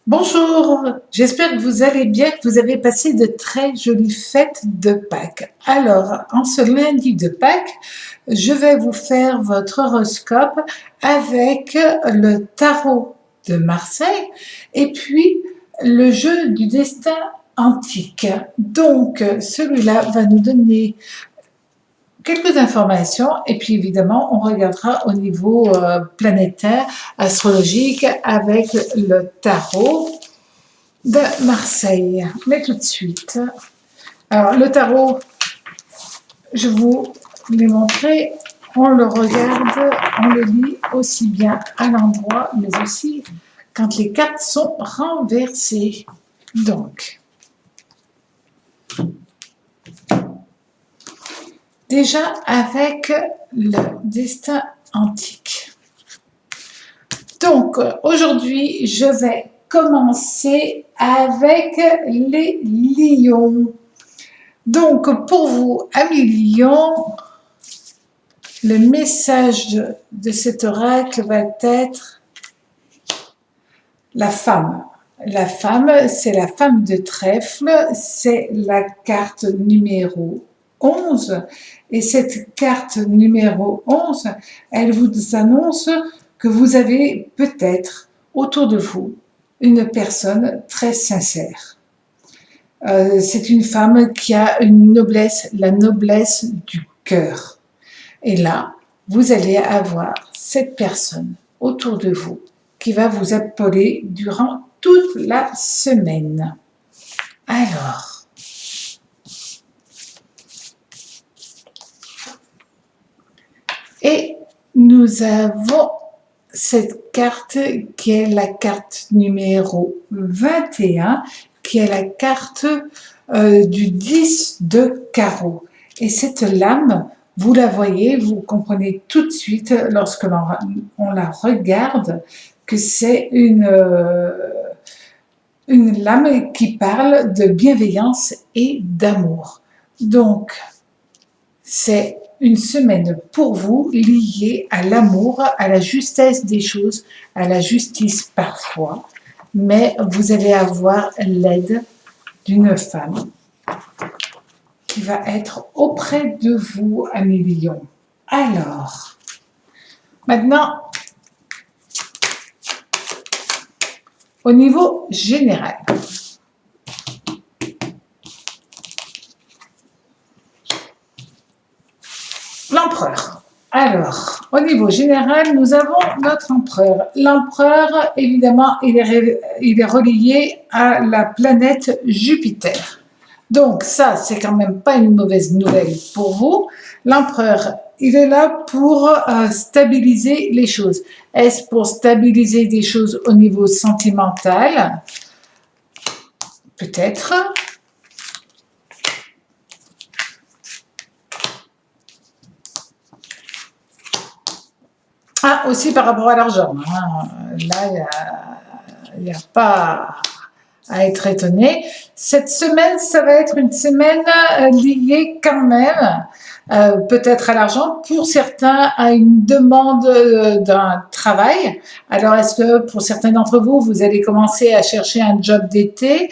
Bonjour, j'espère que vous allez bien, que vous avez passé de très jolies fêtes de Pâques. Alors, en ce lundi de Pâques, je vais vous faire votre horoscope avec le tarot de Marseille et puis le jeu du destin antique. Donc, celui-là va nous donner quelques informations et puis évidemment, on regardera au niveau planétaire, astrologique avec le tarot de Marseille. Mais tout de suite. Alors, le tarot, je vous l'ai montré, on le regarde, on le lit aussi bien à l'endroit, mais aussi quand les cartes sont renversées. Donc, déjà avec le destin antique. Donc, aujourd'hui, je vais commencer avec les lions. Donc, pour vous, amis lions, le message de cet oracle va être la femme. La femme, c'est la femme de trèfle, c'est la carte numéro 11. Et cette carte numéro 11, elle vous annonce que vous avez peut-être autour de vous une personne très sincère. C'est une femme qui a une noblesse, la noblesse du cœur. Et là, vous allez avoir cette personne autour de vous qui va vous épauler durant toute la semaine. Alors, et nous avons cette carte qui est la carte numéro 21, qui est la carte du 10 de carreau. Et cette lame, vous la voyez, vous comprenez tout de suite lorsque on la regarde que c'est une lame qui parle de bienveillance et d'amour. Donc, c'est une semaine pour vous liée à l'amour, à la justesse des choses, à la justice parfois, mais vous allez avoir l'aide d'une femme qui va être auprès de vous, amis lions. Alors, maintenant, au niveau général, l'empereur. Alors, au niveau général, nous avons notre empereur. L'empereur, évidemment, il est relié à la planète Jupiter. Donc ça, c'est quand même pas une mauvaise nouvelle pour vous. L'empereur, il est là pour stabiliser les choses. Est-ce pour stabiliser des choses au niveau sentimental? Peut-être. Ah, aussi par rapport à l'argent. Hein. Là, il n'y a pas à être étonné. Cette semaine, ça va être une semaine liée quand même, peut-être à l'argent, pour certains à une demande d'un travail. Alors, est-ce que pour certains d'entre vous, vous allez commencer à chercher un job d'été?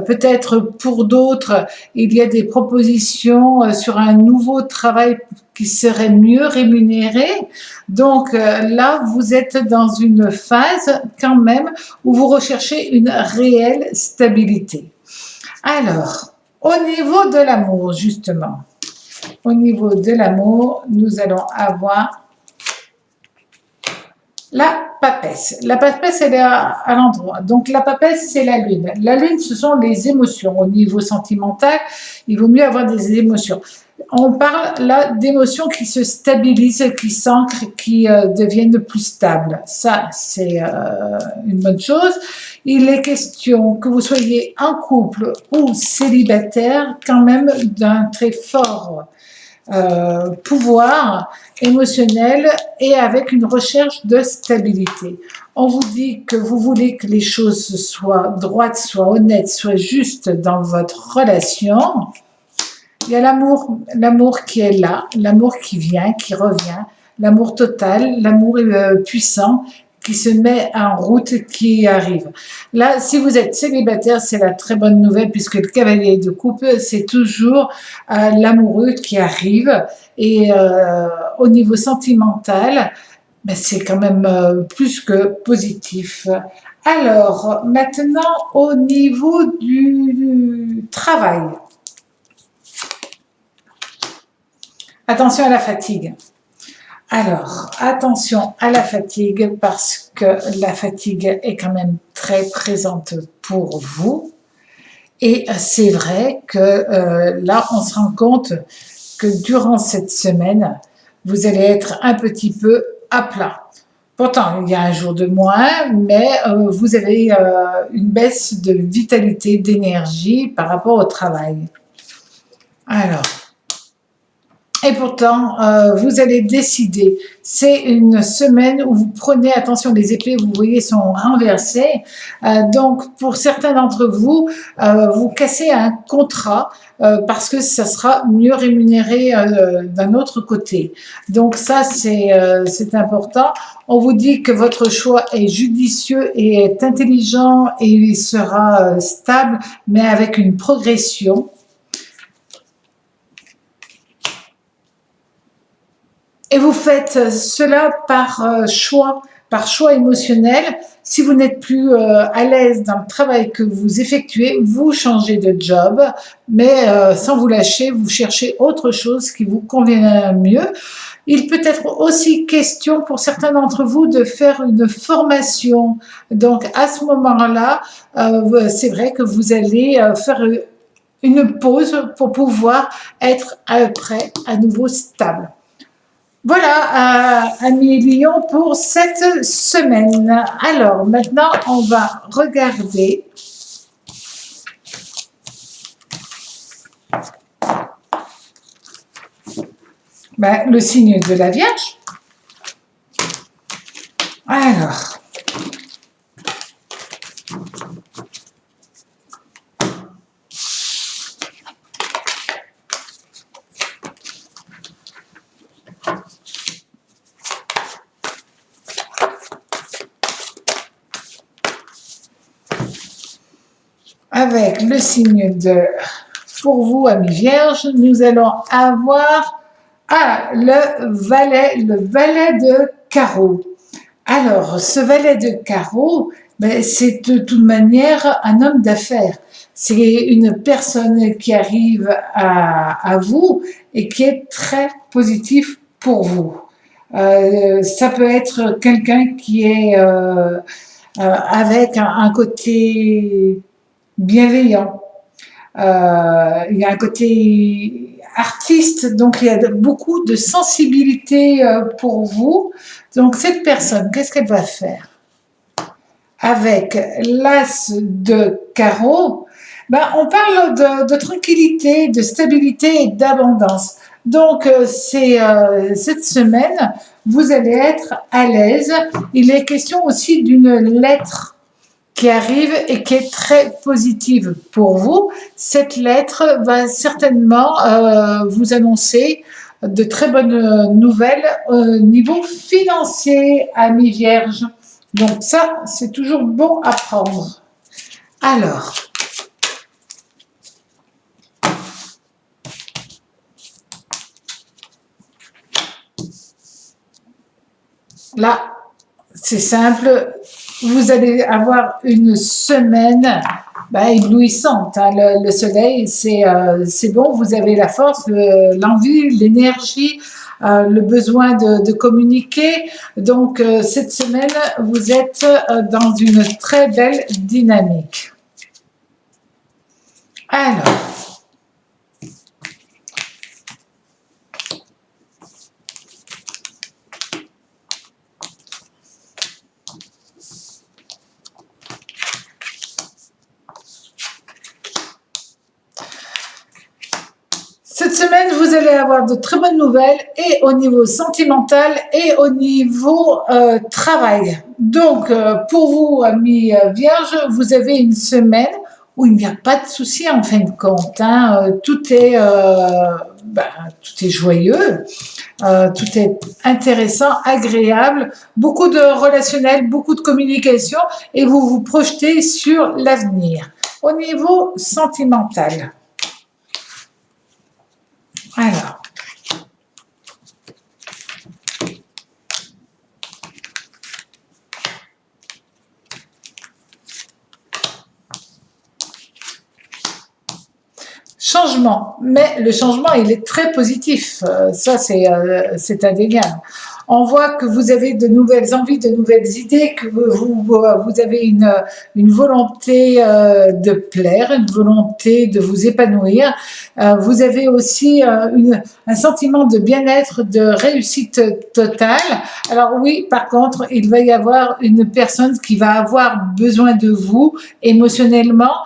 Peut-être pour d'autres, il y a des propositions sur un nouveau travail qui serait mieux rémunéré. Donc là, vous êtes dans une phase quand même où vous recherchez une réelle stabilité. Alors, au niveau de l'amour, justement, au niveau de l'amour, nous allons avoir la papesse. La papesse, elle est à l'endroit. Donc, la papesse, c'est la lune. La lune, ce sont les émotions. Au niveau sentimental, il vaut mieux avoir des émotions. On parle là d'émotions qui se stabilisent, qui s'ancrent, qui deviennent plus stables. Ça, c'est une bonne chose. Il est question que vous soyez en couple ou célibataire, quand même d'un très fort pouvoir émotionnel et avec une recherche de stabilité. On vous dit que vous voulez que les choses soient droites, soient honnêtes, soient justes dans votre relation. Il y a l'amour qui est là, l'amour qui vient, qui revient, l'amour total, l'amour puissant qui se met en route, qui arrive. Là, si vous êtes célibataire, c'est la très bonne nouvelle puisque le cavalier de coupe, c'est toujours l'amoureux qui arrive. Et au niveau sentimental, ben, c'est quand même plus que positif. Alors, maintenant, au niveau du travail. Attention à la fatigue. Alors, attention à la fatigue parce que la fatigue est quand même très présente pour vous. Et c'est vrai que là, on se rend compte que durant cette semaine, vous allez être un petit peu à plat. Pourtant, il y a un jour de moins, mais vous avez une baisse de vitalité, d'énergie par rapport au travail. Alors, et pourtant, vous allez décider. C'est une semaine où vous prenez, attention, les épées, vous voyez, sont renversées. Donc, pour certains d'entre vous, vous cassez un contrat parce que ça sera mieux rémunéré d'un autre côté. Donc, ça, c'est important. On vous dit que votre choix est judicieux et est intelligent et il sera stable, mais avec une progression. Et vous faites cela par choix émotionnel. Si vous n'êtes plus à l'aise dans le travail que vous effectuez, vous changez de job, mais sans vous lâcher, vous cherchez autre chose qui vous convient mieux. Il peut être aussi question pour certains d'entre vous de faire une formation. Donc à ce moment-là, c'est vrai que vous allez faire une pause pour pouvoir être après à nouveau stable. Voilà, amis Lion, pour cette semaine. Alors, maintenant, on va regarder le signe de la Vierge. Alors, avec le signe de, pour vous, amis Vierges, nous allons avoir le valet de carreau. Alors, ce valet de carreau, c'est de toute manière un homme d'affaires. C'est une personne qui arrive à vous et qui est très positif pour vous. Ça peut être quelqu'un qui est avec un côté bienveillant. Il y a un côté artiste, donc il y a beaucoup de sensibilité pour vous. Donc cette personne, qu'est-ce qu'elle va faire? Avec l'as de carreau, on parle de tranquillité, de stabilité et d'abondance. Donc cette semaine, vous allez être à l'aise. Il est question aussi d'une lettre qui arrive et qui est très positive pour vous. Cette lettre va certainement vous annoncer de très bonnes nouvelles au niveau financier, amis Vierges. Donc ça, c'est toujours bon à prendre. Alors, là, c'est simple. Vous allez avoir une semaine éblouissante. Hein. Le soleil, c'est bon, vous avez la force, l'envie, l'énergie, le besoin de communiquer. Donc, cette semaine, vous êtes dans une très belle dynamique. Alors, cette semaine, vous allez avoir de très bonnes nouvelles et au niveau sentimental et au niveau travail. Donc, pour vous, amis Vierges, vous avez une semaine où il n'y a pas de souci en fin de compte. Hein. Tout est tout est joyeux, tout est intéressant, agréable, beaucoup de relationnel, beaucoup de communication et vous vous projetez sur l'avenir. Au niveau sentimental, alors, changement, mais le changement, il est très positif. Ça, c'est indéniable. On voit que vous avez de nouvelles envies, de nouvelles idées, que vous avez une volonté de plaire, une volonté de vous épanouir. Vous avez aussi un sentiment de bien-être, de réussite totale. Alors oui, par contre, il va y avoir une personne qui va avoir besoin de vous émotionnellement.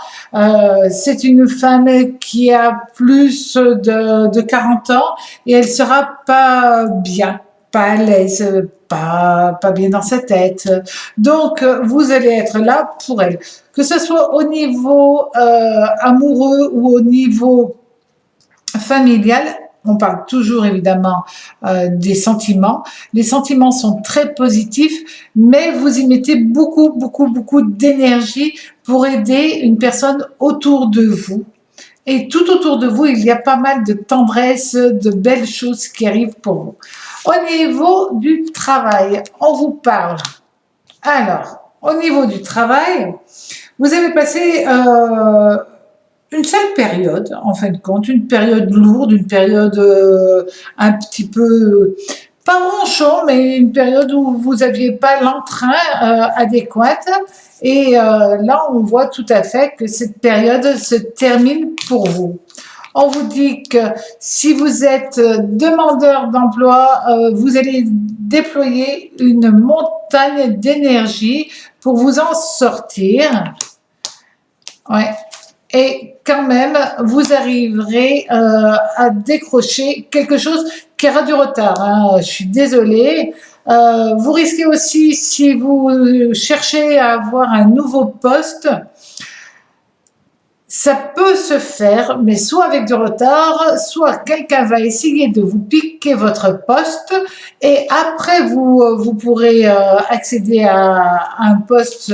C'est une femme qui a plus de 40 ans et elle sera pas bien, pas à l'aise, pas bien dans sa tête. Donc, vous allez être là pour elle. Que ce soit au niveau amoureux ou au niveau familial, on parle toujours évidemment des sentiments. Les sentiments sont très positifs, mais vous y mettez beaucoup d'énergie pour aider une personne autour de vous. Et tout autour de vous, il y a pas mal de tendresse, de belles choses qui arrivent pour vous. Au niveau du travail, on vous parle. Alors, au niveau du travail, vous avez passé une seule période, en fin de compte, une période lourde, une période un petit peu, pas ronchon, mais une période où vous n'aviez pas l'entrain adéquat. Et là, on voit tout à fait que cette période se termine pour vous. On vous dit que si vous êtes demandeur d'emploi, vous allez déployer une montagne d'énergie pour vous en sortir. Ouais. Et quand même, vous arriverez à décrocher quelque chose qui aura du retard. Hein. Je suis désolée. Vous risquez aussi, si vous cherchez à avoir un nouveau poste, ça peut se faire, mais soit avec du retard, soit quelqu'un va essayer de vous piquer votre poste et après vous pourrez accéder à un poste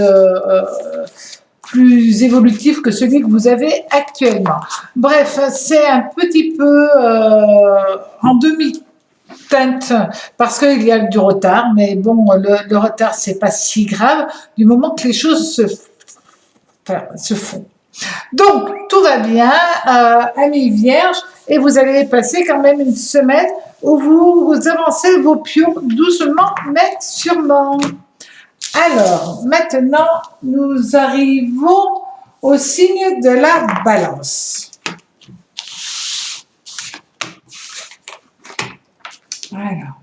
plus évolutif que celui que vous avez actuellement. Bref, c'est un petit peu en demi-teinte parce qu'il y a du retard, mais bon, le retard, c'est pas si grave du moment que les choses se font. Donc, tout va bien, amis vierges, et vous allez passer quand même une semaine où vous avancez vos pions doucement, mais sûrement. Alors, maintenant, nous arrivons au signe de la balance. Alors.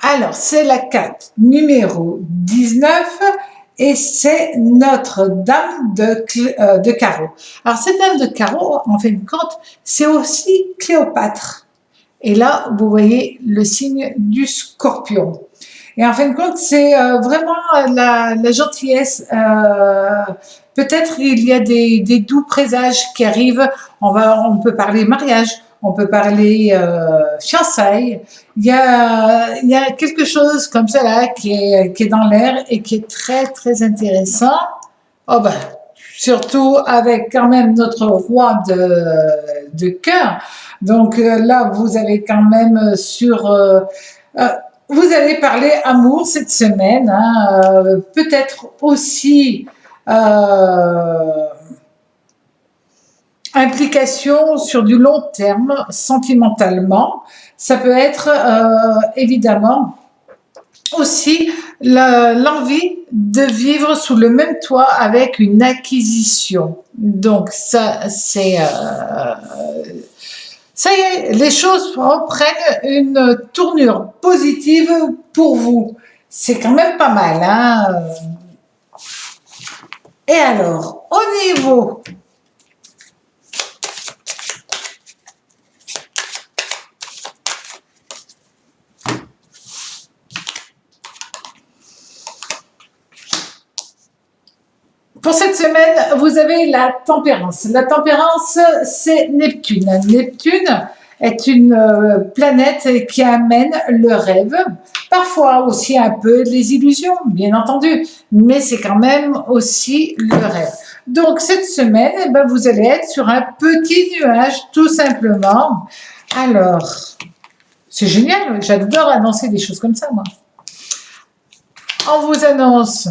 Alors, c'est la carte numéro 19 et c'est notre dame de carreau. Alors, cette dame de carreau, en fin de compte, c'est aussi Cléopâtre. Et là, vous voyez le signe du scorpion. Et en fin de compte, c'est vraiment la gentillesse. Peut-être il y a des doux présages qui arrivent. On peut parler mariage, on peut parler fiançailles. Il y a quelque chose comme ça là qui est dans l'air et qui est très intéressant. Oh ben, surtout avec quand même notre roi de cœur. Donc là, vous avez quand même vous allez parler amour cette semaine, hein, peut-être aussi implication sur du long terme, sentimentalement. Ça peut être évidemment aussi l'envie de vivre sous le même toit avec une acquisition. Donc ça, c'est... ça y est, les choses reprennent une tournure positive pour vous. C'est quand même pas mal, hein. Et alors, au niveau Pour cette semaine, vous avez la tempérance. La tempérance, c'est Neptune. Neptune est une planète qui amène le rêve, parfois aussi un peu les illusions, bien entendu, mais c'est quand même aussi le rêve. Donc cette semaine, eh ben, vous allez être sur un petit nuage, tout simplement. Alors, c'est génial, j'adore annoncer des choses comme ça, moi. On vous annonce.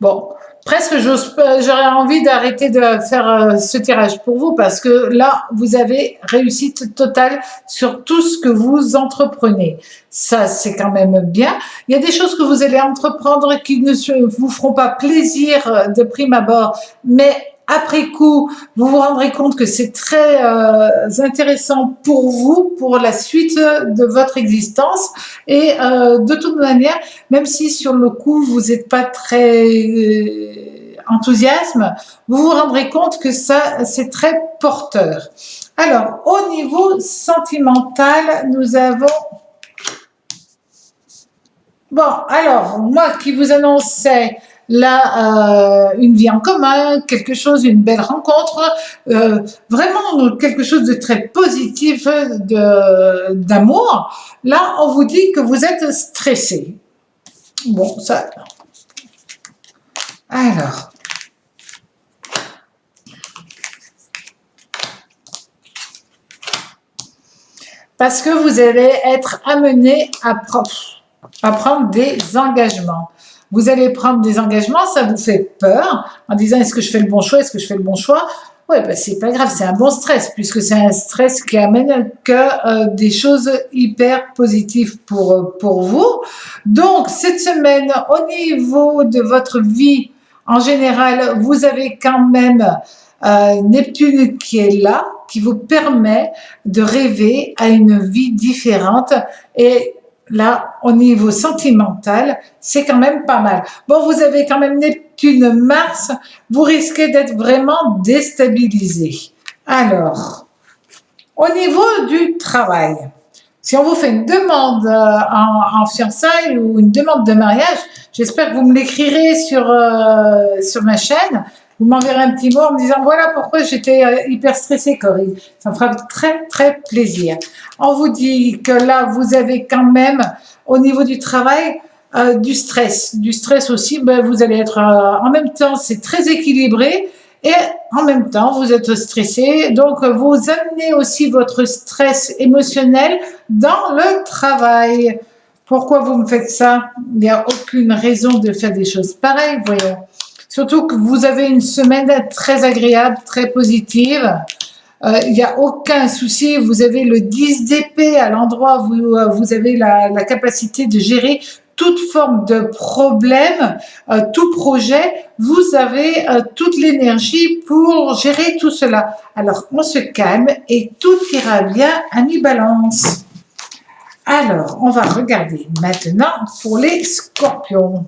Bon, presque j'aurais envie d'arrêter de faire ce tirage pour vous parce que là, vous avez réussite totale sur tout ce que vous entreprenez. Ça, c'est quand même bien. Il y a des choses que vous allez entreprendre qui ne vous feront pas plaisir de prime abord, mais après coup, vous vous rendrez compte que c'est très intéressant pour vous, pour la suite de votre existence. Et de toute manière, même si sur le coup, vous n'êtes pas très enthousiasme, vous vous rendrez compte que ça, c'est très porteur. Alors, au niveau sentimental, nous avons... Bon, alors, moi qui vous annonçais là une vie en commun, quelque chose, une belle rencontre, vraiment quelque chose de très positif d'amour. Là, on vous dit que vous êtes stressé. Bon, ça... Alors... Parce que vous allez être amené à prendre des engagements. Vous allez prendre des engagements, ça vous fait peur, en disant est-ce que je fais le bon choix, est-ce que je fais le bon choix? Ouais, ben c'est pas grave, c'est un bon stress, puisque c'est un stress qui amène que des choses hyper positives pour vous. Donc, cette semaine, au niveau de votre vie, en général, vous avez quand même Neptune qui est là, qui vous permet de rêver à une vie différente et là, au niveau sentimental, c'est quand même pas mal. Bon, vous avez quand même Neptune, Mars, vous risquez d'être vraiment déstabilisé. Alors, au niveau du travail, si on vous fait une demande en fiançailles ou une demande de mariage, j'espère que vous me l'écrirez sur ma chaîne. Vous m'enverrez un petit mot en me disant voilà pourquoi j'étais hyper stressée, Corinne. Ça me fera très, très plaisir. On vous dit que là, vous avez quand même, au niveau du travail, du stress. Du stress aussi, ben, vous allez être en même temps, c'est très équilibré et en même temps, vous êtes stressé. Donc, vous amenez aussi votre stress émotionnel dans le travail. Pourquoi vous me faites ça? Il n'y a aucune raison de faire des choses pareilles, voyons. Surtout que vous avez une semaine très agréable, très positive. Il n'y a aucun souci. Vous avez le 10 d'épée à l'endroit où vous avez la capacité de gérer toute forme de problème, tout projet. Vous avez toute l'énergie pour gérer tout cela. Alors, on se calme et tout ira bien, ami Balance. Alors, on va regarder maintenant pour les scorpions.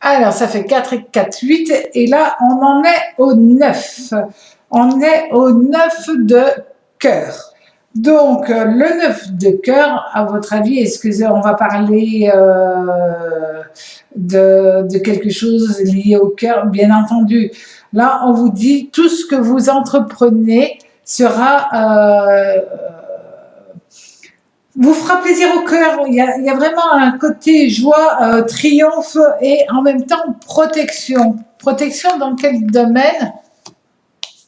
Alors, ça fait 4 et 4, 8. Et là, on en est au 9. On est au 9 de cœur. Donc, le 9 de cœur, à votre avis, est-ce qu'on va parler de quelque chose lié au cœur? Bien entendu. Là, on vous dit tout ce que vous entreprenez sera... vous fera plaisir au cœur. Il y a vraiment un côté joie, triomphe et en même temps protection. Protection dans quel domaine?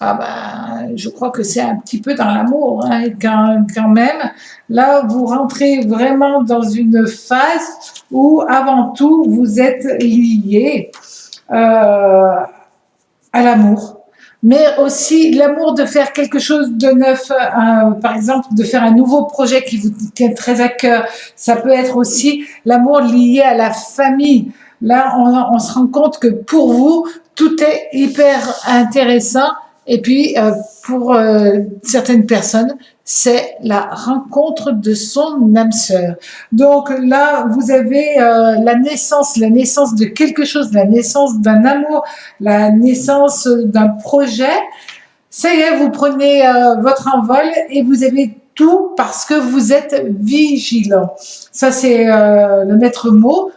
Ah ben, je crois que c'est un petit peu dans l'amour, hein, quand même. Là, vous rentrez vraiment dans une phase où, avant tout, vous êtes lié à l'amour. Mais aussi l'amour de faire quelque chose de neuf, par exemple de faire un nouveau projet qui vous tient très à cœur. Ça peut être aussi l'amour lié à la famille. Là, on se rend compte que pour vous, tout est hyper intéressant. Et puis, pour certaines personnes, c'est la rencontre de son âme sœur. Donc là, vous avez la naissance de quelque chose, la naissance d'un amour, la naissance d'un projet. Ça y est, vous prenez votre envol et vous avez tout parce que vous êtes vigilant. Ça, c'est le maître mot.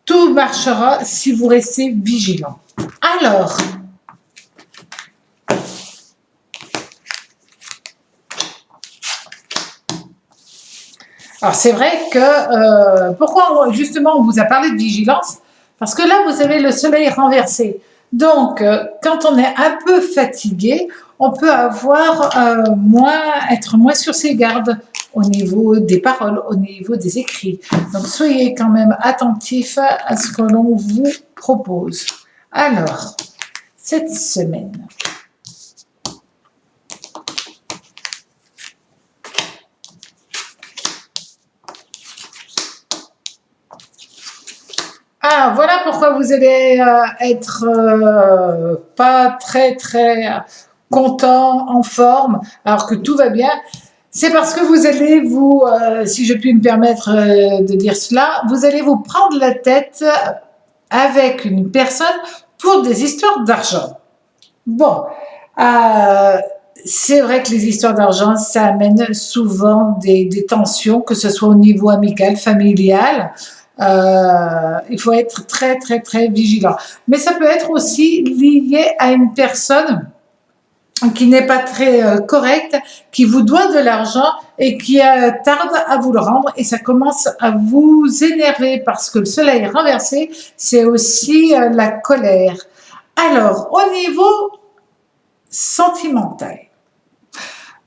Tout marchera si vous restez vigilant. Alors, c'est vrai que, pourquoi justement on vous a parlé de vigilance? Parce que là, vous avez le soleil renversé. Donc, quand on est un peu fatigué, on peut être moins sur ses gardes au niveau des paroles, au niveau des écrits. Donc, soyez quand même attentifs à ce que l'on vous propose. Alors, cette semaine, voilà pourquoi vous allez être pas très content, en forme, alors que tout va bien. C'est parce que vous allez si je puis me permettre de dire cela, vous allez vous prendre la tête avec une personne pour des histoires d'argent. Bon, c'est vrai que les histoires d'argent, ça amène souvent des tensions, que ce soit au niveau amical, familial. Il faut être très vigilant. Mais ça peut être aussi lié à une personne qui n'est pas très correcte, qui vous doit de l'argent et qui tarde à vous le rendre, et ça commence à vous énerver parce que le soleil renversé, c'est aussi la colère. Alors, au niveau sentimental,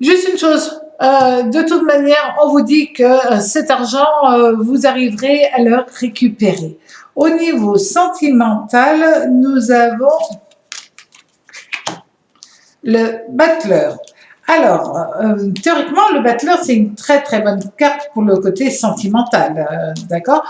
juste une chose, de toute manière, on vous dit que cet argent, vous arriverez à le récupérer. Au niveau sentimental, nous avons le battleur. Alors, théoriquement, le battleur, c'est une très bonne carte pour le côté sentimental, d'accord?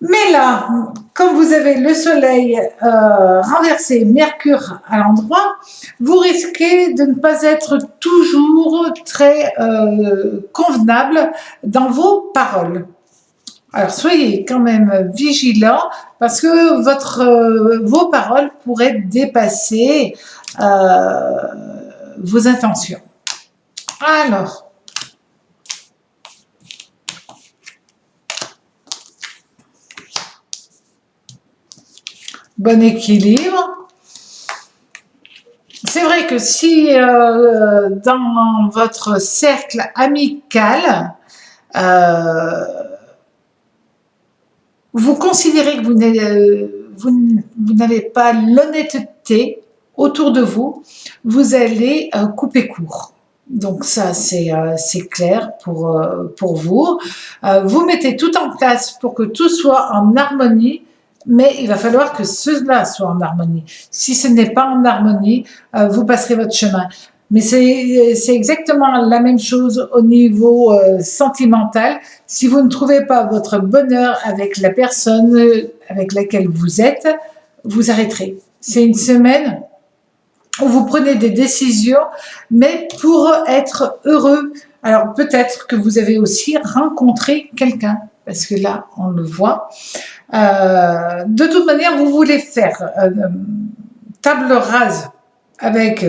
Mais là, comme vous avez le soleil renversé, Mercure à l'endroit, vous risquez de ne pas être toujours très convenable dans vos paroles. Alors, soyez quand même vigilants parce que vos paroles pourraient dépasser vos intentions. Alors, bon équilibre. C'est vrai que si dans votre cercle amical, vous considérez que vous n'avez pas l'honnêteté autour de vous, vous allez couper court. Donc ça, c'est clair pour vous. Vous mettez tout en place pour que tout soit en harmonie, mais il va falloir que cela soit en harmonie. Si ce n'est pas en harmonie, vous passerez votre chemin. Mais c'est exactement la même chose au niveau sentimental. Si vous ne trouvez pas votre bonheur avec la personne avec laquelle vous êtes, vous arrêterez. C'est une semaine où vous prenez des décisions, mais pour être heureux. Alors peut-être que vous avez aussi rencontré quelqu'un, parce que là, on le voit. De toute manière, vous voulez faire table rase avec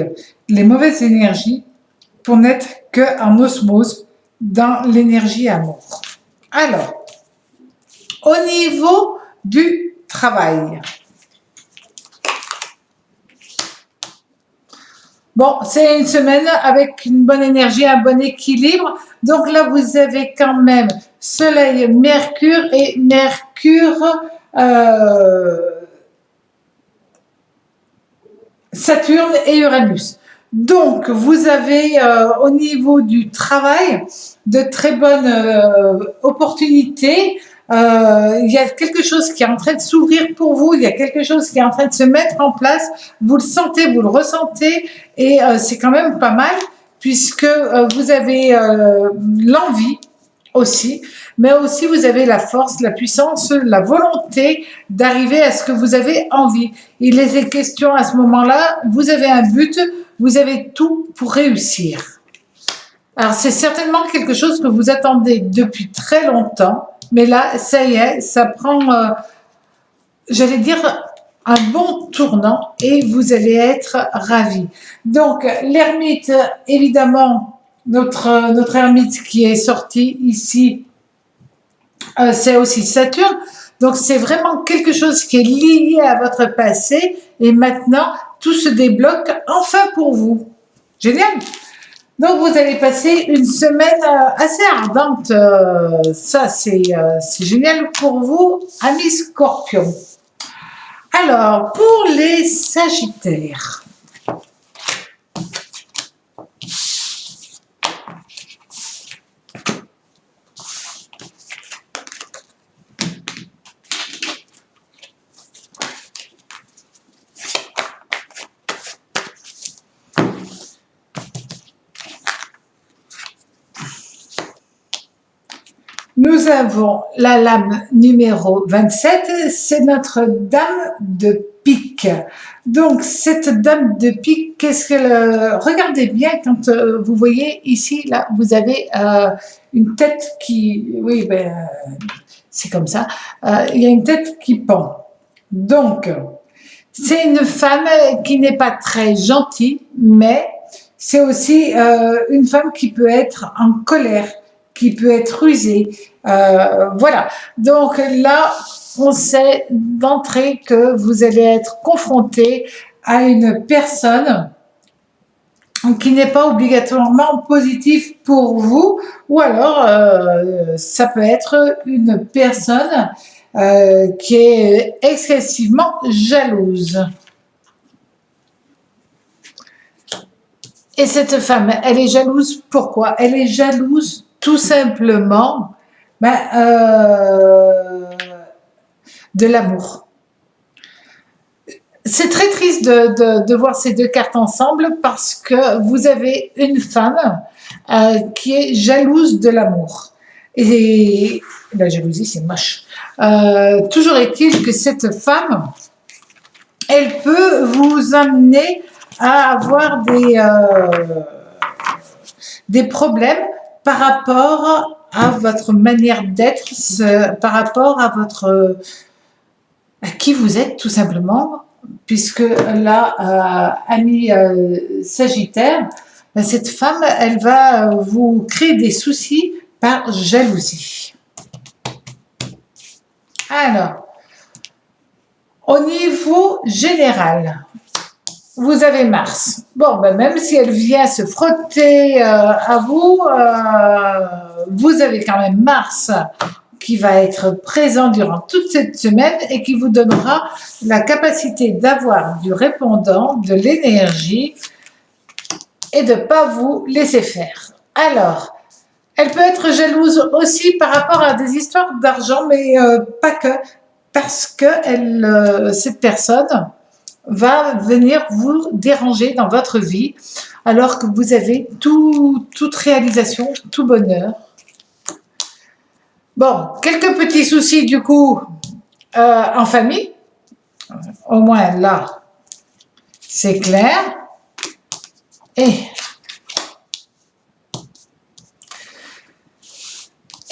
les mauvaises énergies pour n'être qu'en osmose dans l'énergie amour. Alors, au niveau du travail, bon, c'est une semaine avec une bonne énergie, un bon équilibre. Donc là, vous avez quand même Soleil, Mercure et Mercure, Saturne et Uranus. Donc, vous avez au niveau du travail de très bonnes opportunités. Il y a quelque chose qui est en train de s'ouvrir pour vous, il y a quelque chose qui est en train de se mettre en place, vous le sentez, vous le ressentez, et c'est quand même pas mal, puisque vous avez l'envie aussi, mais aussi vous avez la force, la puissance, la volonté d'arriver à ce que vous avez envie. Il est question à ce moment-là, vous avez un but, vous avez tout pour réussir. Alors c'est certainement quelque chose que vous attendez depuis très longtemps, mais là, ça y est, ça prend, j'allais dire, un bon tournant et vous allez être ravis. Donc l'ermite, évidemment, notre ermite qui est sorti ici, c'est aussi Saturne. Donc c'est vraiment quelque chose qui est lié à votre passé et maintenant tout se débloque enfin pour vous. Génial. Donc vous allez passer une semaine assez ardente. Ça c'est génial pour vous, amis Scorpions. Alors pour les Sagittaires. Nous avons la lame numéro 27, c'est notre dame de pique. Donc, cette dame de pique, qu'est-ce qu'elle... regardez bien quand vous voyez ici, là, vous avez une tête qui... Oui, ben, c'est comme ça. Il y a une tête qui pend. Donc, c'est une femme qui n'est pas très gentille, mais c'est aussi une femme qui peut être en colère, qui peut être rusée. Voilà. Donc là, on sait d'entrée que vous allez être confronté à une personne qui n'est pas obligatoirement positive pour vous, ou alors ça peut être une personne qui est excessivement jalouse. Et cette femme, elle est jalouse pourquoi? Elle est jalouse tout simplement de l'amour. C'est très triste de voir ces deux cartes ensemble parce que vous avez une femme qui est jalouse de l'amour. Et la jalousie, c'est moche. Toujours est-il que cette femme, elle peut vous amener à avoir des problèmes par rapport à votre manière d'être, par rapport à qui vous êtes tout simplement, puisque là, ami Sagittaire, cette femme, elle va vous créer des soucis par jalousie. Alors, au niveau général, vous avez Mars. Bon, ben même si elle vient se frotter à vous, vous avez quand même Mars qui va être présent durant toute cette semaine et qui vous donnera la capacité d'avoir du répondant, de l'énergie et de ne pas vous laisser faire. Alors, elle peut être jalouse aussi par rapport à des histoires d'argent, mais pas que, parce que cette personne va venir vous déranger dans votre vie alors que vous avez toute réalisation, tout bonheur. Bon, quelques petits soucis du coup en famille, au moins là, c'est clair. Et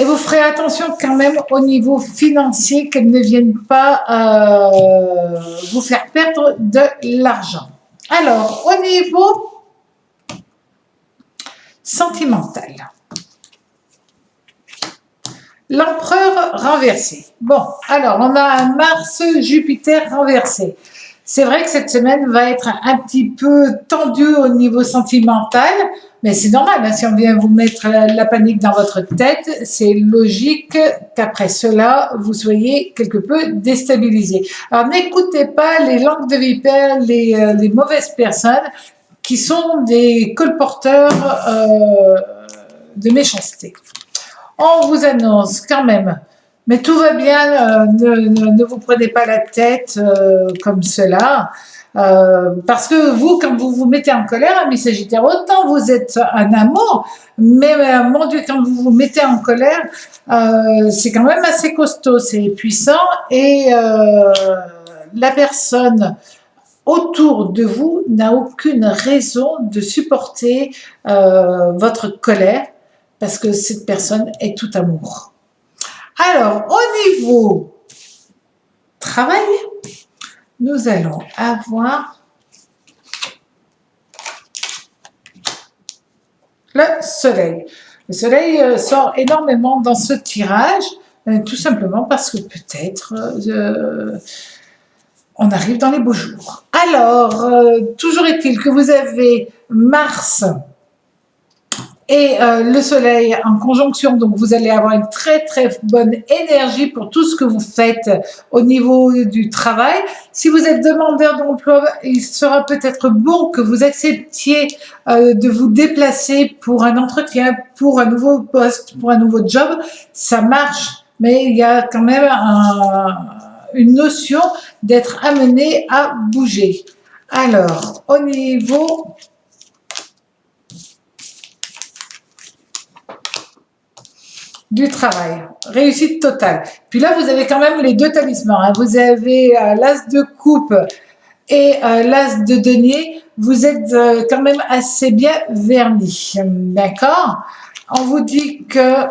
vous ferez attention quand même au niveau financier qu'elles ne viennent pas vous faire perdre de l'argent. Alors, au niveau sentimental, l'empereur renversé. Bon, alors on a un Mars-Jupiter renversé. C'est vrai que cette semaine va être un petit peu tendue au niveau sentimental, mais c'est normal, hein, si on vient vous mettre la panique dans votre tête, c'est logique qu'après cela, vous soyez quelque peu déstabilisé. Alors n'écoutez pas les langues de vipère, les mauvaises personnes qui sont des colporteurs de méchanceté. On vous annonce quand même, mais tout va bien, ne vous prenez pas la tête comme cela. Parce que vous, quand vous vous mettez en colère, amis Sagittaires, autant vous êtes un amour, mais mon Dieu, quand vous vous mettez en colère, c'est quand même assez costaud, c'est puissant, et la personne autour de vous n'a aucune raison de supporter votre colère, parce que cette personne est tout amour. Alors, au niveau travail, nous allons avoir le soleil. Le soleil sort énormément dans ce tirage, tout simplement parce que peut-être on arrive dans les beaux jours. Alors, toujours est-il que vous avez Mars et le soleil en conjonction, donc vous allez avoir une très très bonne énergie pour tout ce que vous faites au niveau du travail. Si vous êtes demandeur d'emploi, il sera peut-être bon que vous acceptiez de vous déplacer pour un entretien, pour un nouveau poste, pour un nouveau job. Ça marche, mais il y a quand même une notion d'être amené à bouger. Alors, au niveau du travail, réussite totale. Puis là, vous avez quand même les deux talismans, hein. Vous avez l'as de coupe et l'as de denier. Vous êtes quand même assez bien vernis, d'accord? On vous dit que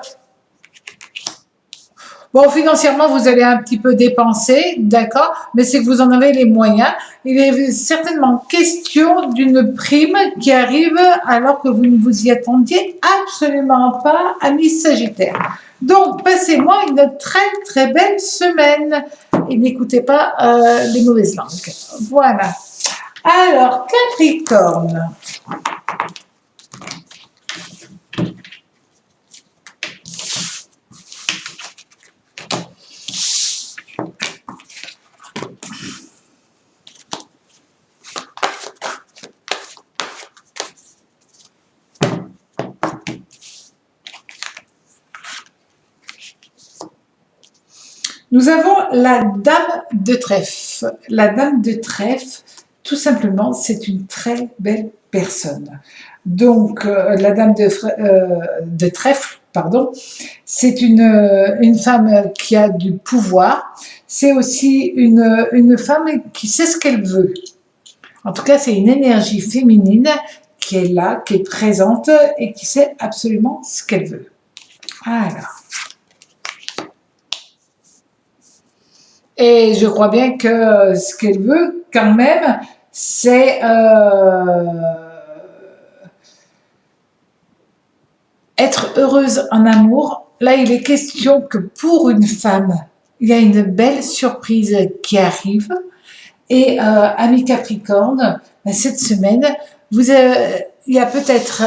bon, financièrement, vous allez un petit peu dépenser, d'accord, mais c'est que vous en avez les moyens. Il est certainement question d'une prime qui arrive alors que vous ne vous y attendiez absolument pas, amis Sagittaires. Donc, passez-moi une très très belle semaine et n'écoutez pas les mauvaises langues. Voilà. Alors, Capricorne. Nous avons la dame de trèfle. La dame de trèfle, tout simplement, c'est une très belle personne. Donc, la dame de trèfle, pardon, c'est une femme qui a du pouvoir. C'est aussi une femme qui sait ce qu'elle veut. En tout cas, c'est une énergie féminine qui est là, qui est présente et qui sait absolument ce qu'elle veut. Alors. Et je crois bien que ce qu'elle veut, quand même, c'est être heureuse en amour. Là, il est question que pour une femme, il y a une belle surprise qui arrive. Et amis Capricorne, cette semaine, il y a peut-être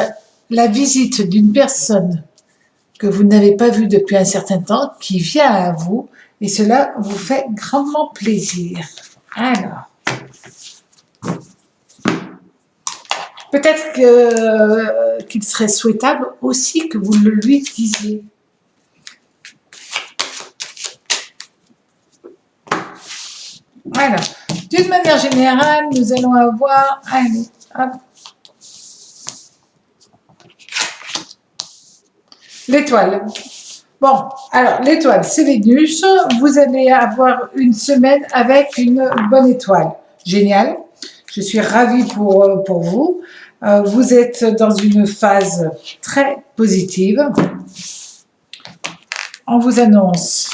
la visite d'une personne que vous n'avez pas vue depuis un certain temps qui vient à vous. Et cela vous fait grandement plaisir. Alors, peut-être qu'il serait souhaitable aussi que vous le lui disiez. Voilà. D'une manière générale, nous allons avoir... Allez, hop. L'étoile. Bon, alors l'étoile, c'est Vénus. Vous allez avoir une semaine avec une bonne étoile. Génial. Je suis ravie pour vous. Vous êtes dans une phase très positive. On vous annonce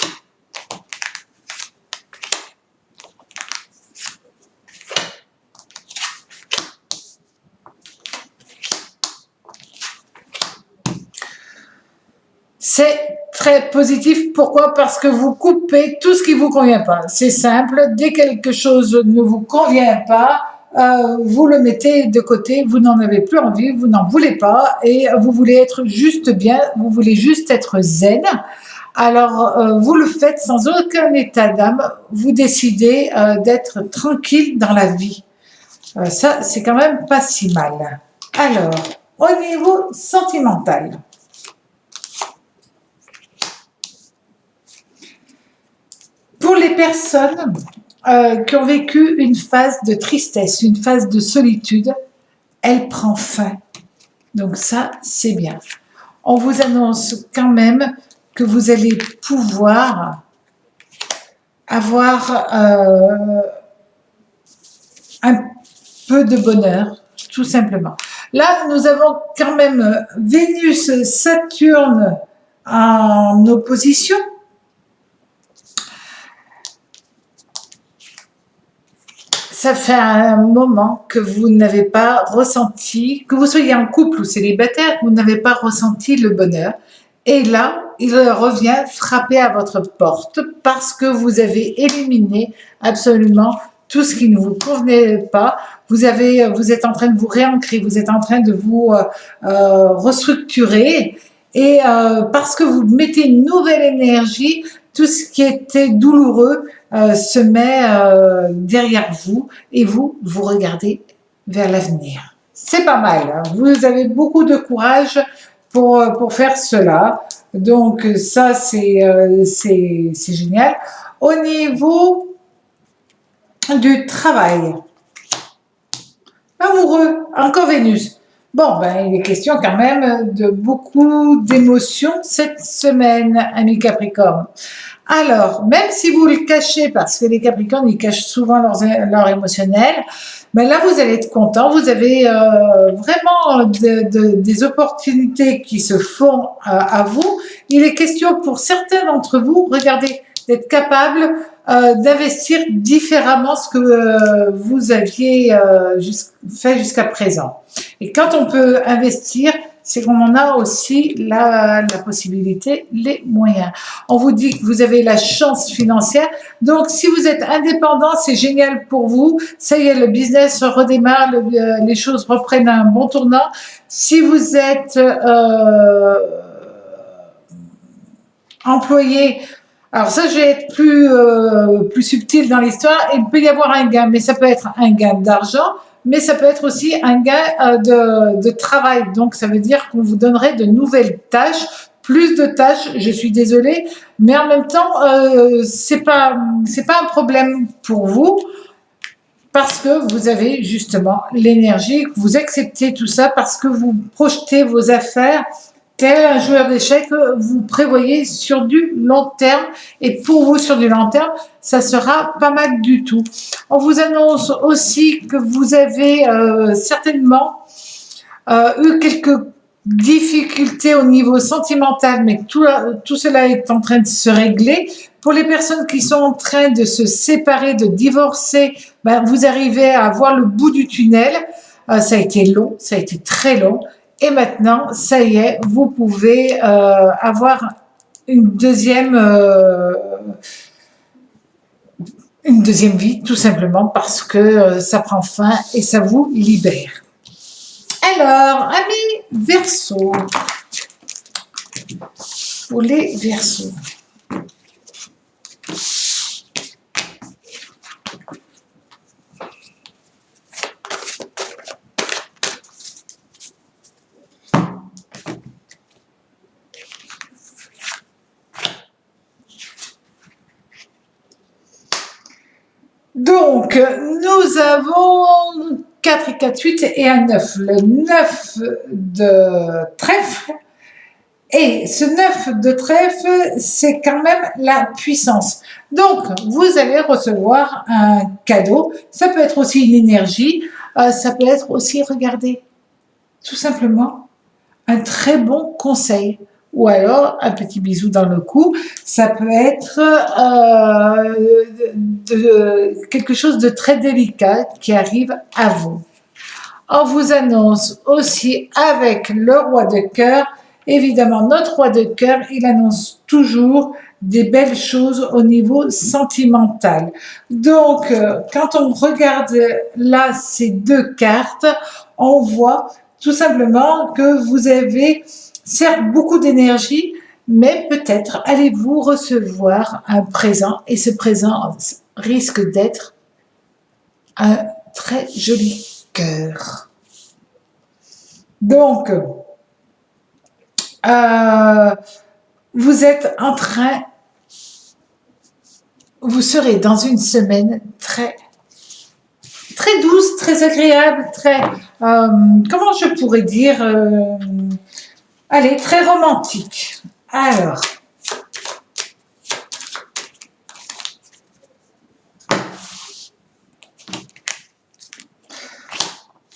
c'est très positif. Pourquoi? Parce que vous coupez tout ce qui ne vous convient pas. C'est simple. Dès que quelque chose ne vous convient pas, vous le mettez de côté. Vous n'en avez plus envie. Vous n'en voulez pas. Et vous voulez être juste bien. Vous voulez juste être zen. Alors, vous le faites sans aucun état d'âme. Vous décidez d'être tranquille dans la vie. Ça, c'est quand même pas si mal. Alors, au niveau sentimental. Pour les personnes qui ont vécu une phase de tristesse, une phase de solitude, elle prend fin. Donc ça, c'est bien. On vous annonce quand même que vous allez pouvoir avoir un peu de bonheur, tout simplement. Là, nous avons quand même Vénus-Saturne en opposition. Ça fait un moment que vous n'avez pas ressenti, que vous soyez en couple ou célibataire, vous n'avez pas ressenti le bonheur. Et là, il revient frapper à votre porte parce que vous avez éliminé absolument tout ce qui ne vous convenait pas. Vous êtes en train de vous réancrer, vous êtes en train de vous restructurer. Et parce que vous mettez une nouvelle énergie, tout ce qui était douloureux se met derrière vous et vous regardez vers l'avenir. C'est pas mal, hein. Vous avez beaucoup de courage pour faire cela. Donc ça, c'est génial. Au niveau du travail, amoureux, encore Vénus. Bon, ben, il est question quand même de beaucoup d'émotions cette semaine, amis Capricorne. Alors, même si vous le cachez, parce que les Capricornes, ils cachent souvent leur émotionnel, ben là, vous allez être content. Vous avez vraiment des opportunités qui se font à vous. Il est question pour certains d'entre vous, regardez, d'être capable d'investir différemment ce que vous aviez fait jusqu'à présent. Et quand on peut investir, c'est qu'on en a aussi la possibilité, les moyens. On vous dit que vous avez la chance financière. Donc, si vous êtes indépendant, c'est génial pour vous. Ça y est, le business redémarre, les choses reprennent un bon tournant. Si vous êtes employé, alors ça, je vais être plus subtil dans l'histoire. Il peut y avoir un gain, mais ça peut être un gain d'argent, mais ça peut être aussi un gain de travail. Donc, ça veut dire qu'on vous donnerait de nouvelles tâches, plus de tâches, je suis désolée, mais en même temps, c'est pas un problème pour vous parce que vous avez justement l'énergie, vous acceptez tout ça parce que vous projetez vos affaires tel un joueur d'échecs, vous prévoyez sur du long terme et pour vous sur du long terme, ça sera pas mal du tout. On vous annonce aussi que vous avez certainement eu quelques difficultés au niveau sentimental, mais tout cela est en train de se régler. Pour les personnes qui sont en train de se séparer, de divorcer, ben, vous arrivez à voir le bout du tunnel. Ça a été long, ça a été très long. Et maintenant, ça y est, vous pouvez avoir une deuxième vie, tout simplement parce que ça prend fin et ça vous libère. Alors, amis Verseaux, pour les Verseaux. Donc, nous avons 4 et 4, 8 et un 9. Le 9 de trèfle. Et ce 9 de trèfle, c'est quand même la puissance. Donc, vous allez recevoir un cadeau. Ça peut être aussi une énergie. Ça peut être aussi, regardez, tout simplement, un très bon conseil. Ou alors un petit bisou dans le cou. Ça peut être quelque chose de très délicat qui arrive à vous. On vous annonce aussi avec le roi de cœur, évidemment notre roi de cœur, il annonce toujours des belles choses au niveau sentimental. Donc, quand on regarde là ces deux cartes, on voit tout simplement que vous avez certes beaucoup d'énergie, mais peut-être allez-vous recevoir un présent et ce présent risque d'être un très joli cœur. Donc, vous êtes en train vous serez dans une semaine très douce, très agréable, comment je pourrais dire, allez, très romantique. Alors,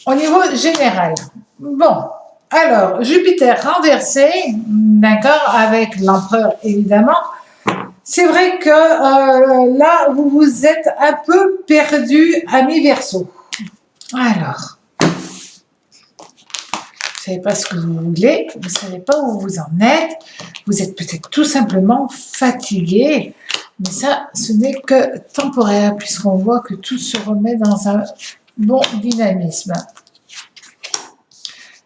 au niveau général, bon, alors, Jupiter renversé, d'accord, avec l'empereur évidemment, c'est vrai que là, vous vous êtes un peu perdu, ami Verseau. Alors, vous ne savez pas ce que vous voulez, vous ne savez pas où vous en êtes, vous êtes peut-être tout simplement fatigué, mais ça, ce n'est que temporaire, puisqu'on voit que tout se remet dans un bon dynamisme.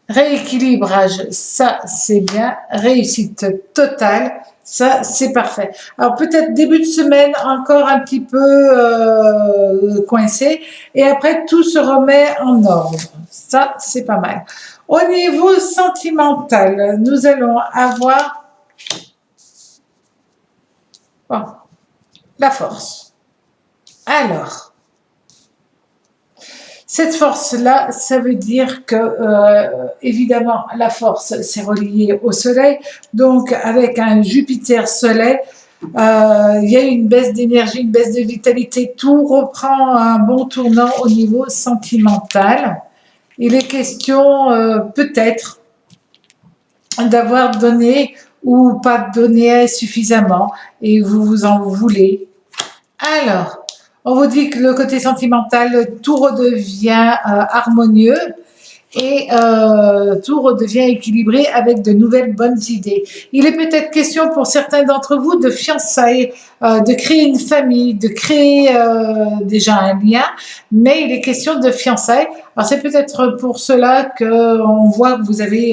Rééquilibrage, ça c'est bien. Réussite totale, ça c'est parfait. Alors peut-être début de semaine encore un petit peu coincé et après tout se remet en ordre. Ça c'est pas mal. Au niveau sentimental, nous allons avoir bon, la force. Alors, cette force-là, ça veut dire que, évidemment, la force, c'est relié au Soleil. Donc, avec un Jupiter-Soleil, il y a une baisse d'énergie, une baisse de vitalité. Tout reprend un bon tournant au niveau sentimental. Il est question, peut-être, d'avoir donné ou pas donné suffisamment et vous vous en voulez. Alors, on vous dit que le côté sentimental, tout redevient harmonieux et tout redevient équilibré avec de nouvelles bonnes idées. Il est peut-être question pour certains d'entre vous de fiançailles, de créer une famille, de créer déjà un lien, mais il est question de fiançailles. Alors c'est peut-être pour cela qu'on voit que vous avez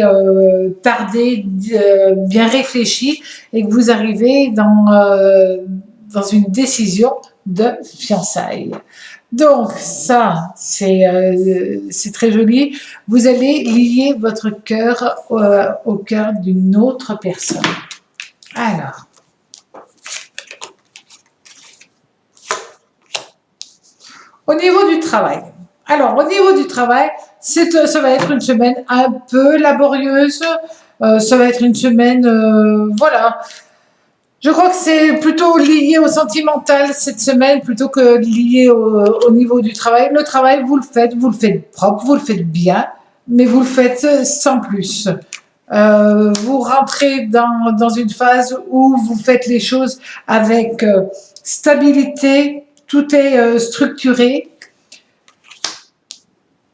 tardé, bien réfléchi et que vous arrivez dans une décision de fiançailles. Donc ça, c'est très joli. Vous allez lier votre cœur au cœur d'une autre personne. Alors, au niveau du travail. Alors, au niveau du travail, ça va être une semaine un peu laborieuse. Ça va être une semaine, voilà. Je crois que c'est plutôt lié au sentimental cette semaine plutôt que lié au niveau du travail. Le travail, vous le faites propre, vous le faites bien, mais vous le faites sans plus. Vous rentrez dans une phase où vous faites les choses avec stabilité, tout est structuré.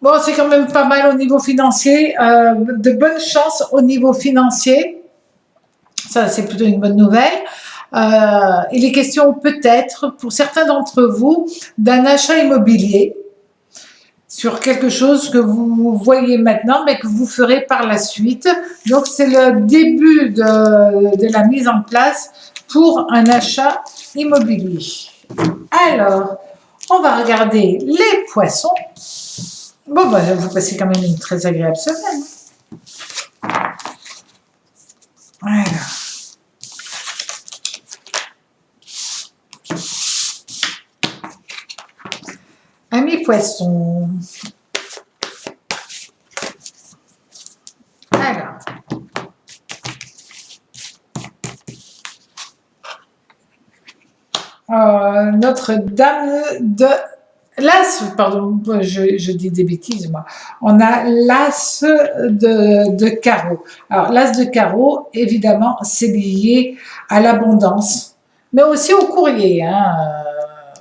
Bon, c'est quand même pas mal au niveau financier, de bonnes chances au niveau financier. Ça, c'est plutôt une bonne nouvelle. Il est question peut-être, pour certains d'entre vous, d'un achat immobilier sur quelque chose que vous voyez maintenant, mais que vous ferez par la suite. Donc, c'est le début de la mise en place pour un achat immobilier. Alors, on va regarder les poissons. Bon, bah, vous passez quand même une très agréable semaine. Voilà. Amis poissons. Alors. Notre-Dame de l'As, pardon, je dis des bêtises, moi. On a l'As de carreau. Alors, l'As de carreau, évidemment, c'est lié à l'abondance, mais aussi au courrier. Hein.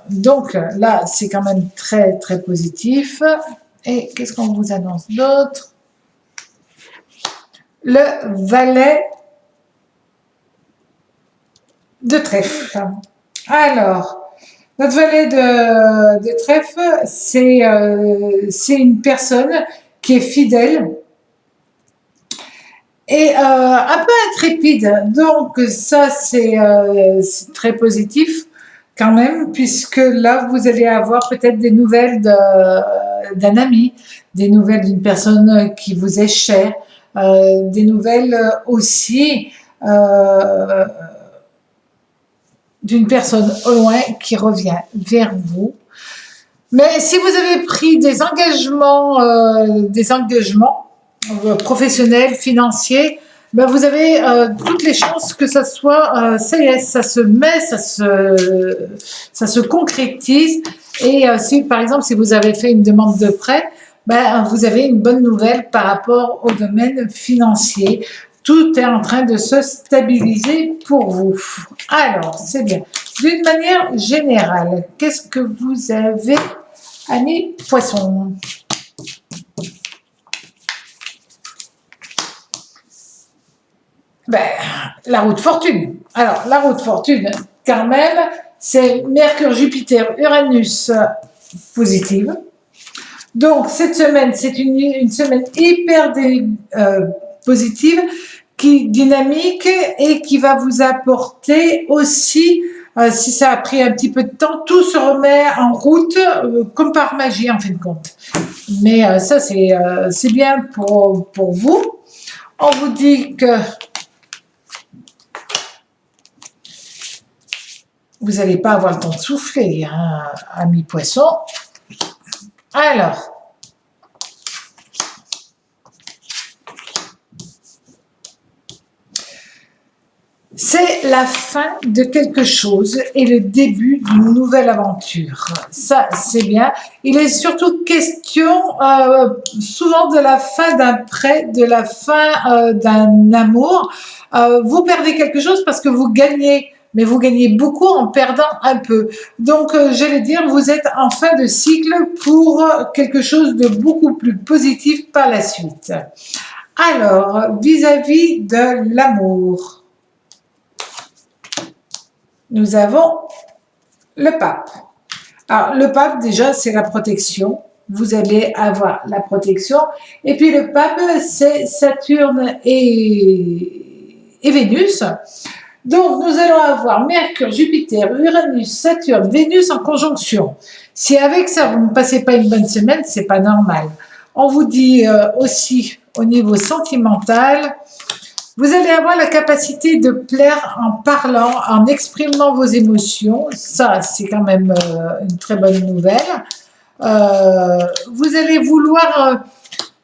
Donc, là, c'est quand même très, très positif. Et qu'est-ce qu'on vous annonce d'autre? Le valet de trèfle. Alors, notre valet de trèfle, c'est une personne qui est fidèle et un peu intrépide. Donc ça, c'est très positif quand même, puisque là, vous allez avoir peut-être des nouvelles d'un ami, des nouvelles d'une personne qui vous est chère, des nouvelles aussi d'une personne au loin qui revient vers vous. Mais si vous avez pris des engagements professionnels, financiers, ben vous avez toutes les chances que ça soit, ça y est, ça se met, ça se concrétise. Et si, par exemple, si vous avez fait une demande de prêt, ben, vous avez une bonne nouvelle par rapport au domaine financier. Tout est en train de se stabiliser pour vous. Alors, c'est bien. D'une manière générale, qu'est-ce que vous avez, amis poissons? Ben, la roue de fortune. Alors, la roue de fortune, quand même, c'est Mercure, Jupiter, Uranus positive. Donc, cette semaine, c'est une semaine hyper positive, dynamique et qui va vous apporter aussi, si ça a pris un petit peu de temps, tout se remet en route comme par magie en fin de compte. Mais ça, c'est bien pour vous. On vous dit que vous n'allez pas avoir le temps de souffler, hein, amis poissons. Alors, c'est la fin de quelque chose et le début d'une nouvelle aventure. Ça, c'est bien. Il est surtout question souvent de la fin d'un prêt, de la fin d'un amour. Vous perdez quelque chose parce que vous gagnez, mais vous gagnez beaucoup en perdant un peu. Donc, j'allais dire, vous êtes en fin de cycle pour quelque chose de beaucoup plus positif par la suite. Alors, vis-à-vis de l'amour, nous avons le pape. Alors, le pape, déjà, c'est la protection. Vous allez avoir la protection. Et puis, le pape, c'est Saturne et Vénus. Donc, nous allons avoir Mercure, Jupiter, Uranus, Saturne, Vénus en conjonction. Si avec ça, vous ne passez pas une bonne semaine, c'est pas normal. On vous dit aussi, au niveau sentimental, vous allez avoir la capacité de plaire en parlant, en exprimant vos émotions. Ça, c'est quand même une très bonne nouvelle. Vous allez vouloir,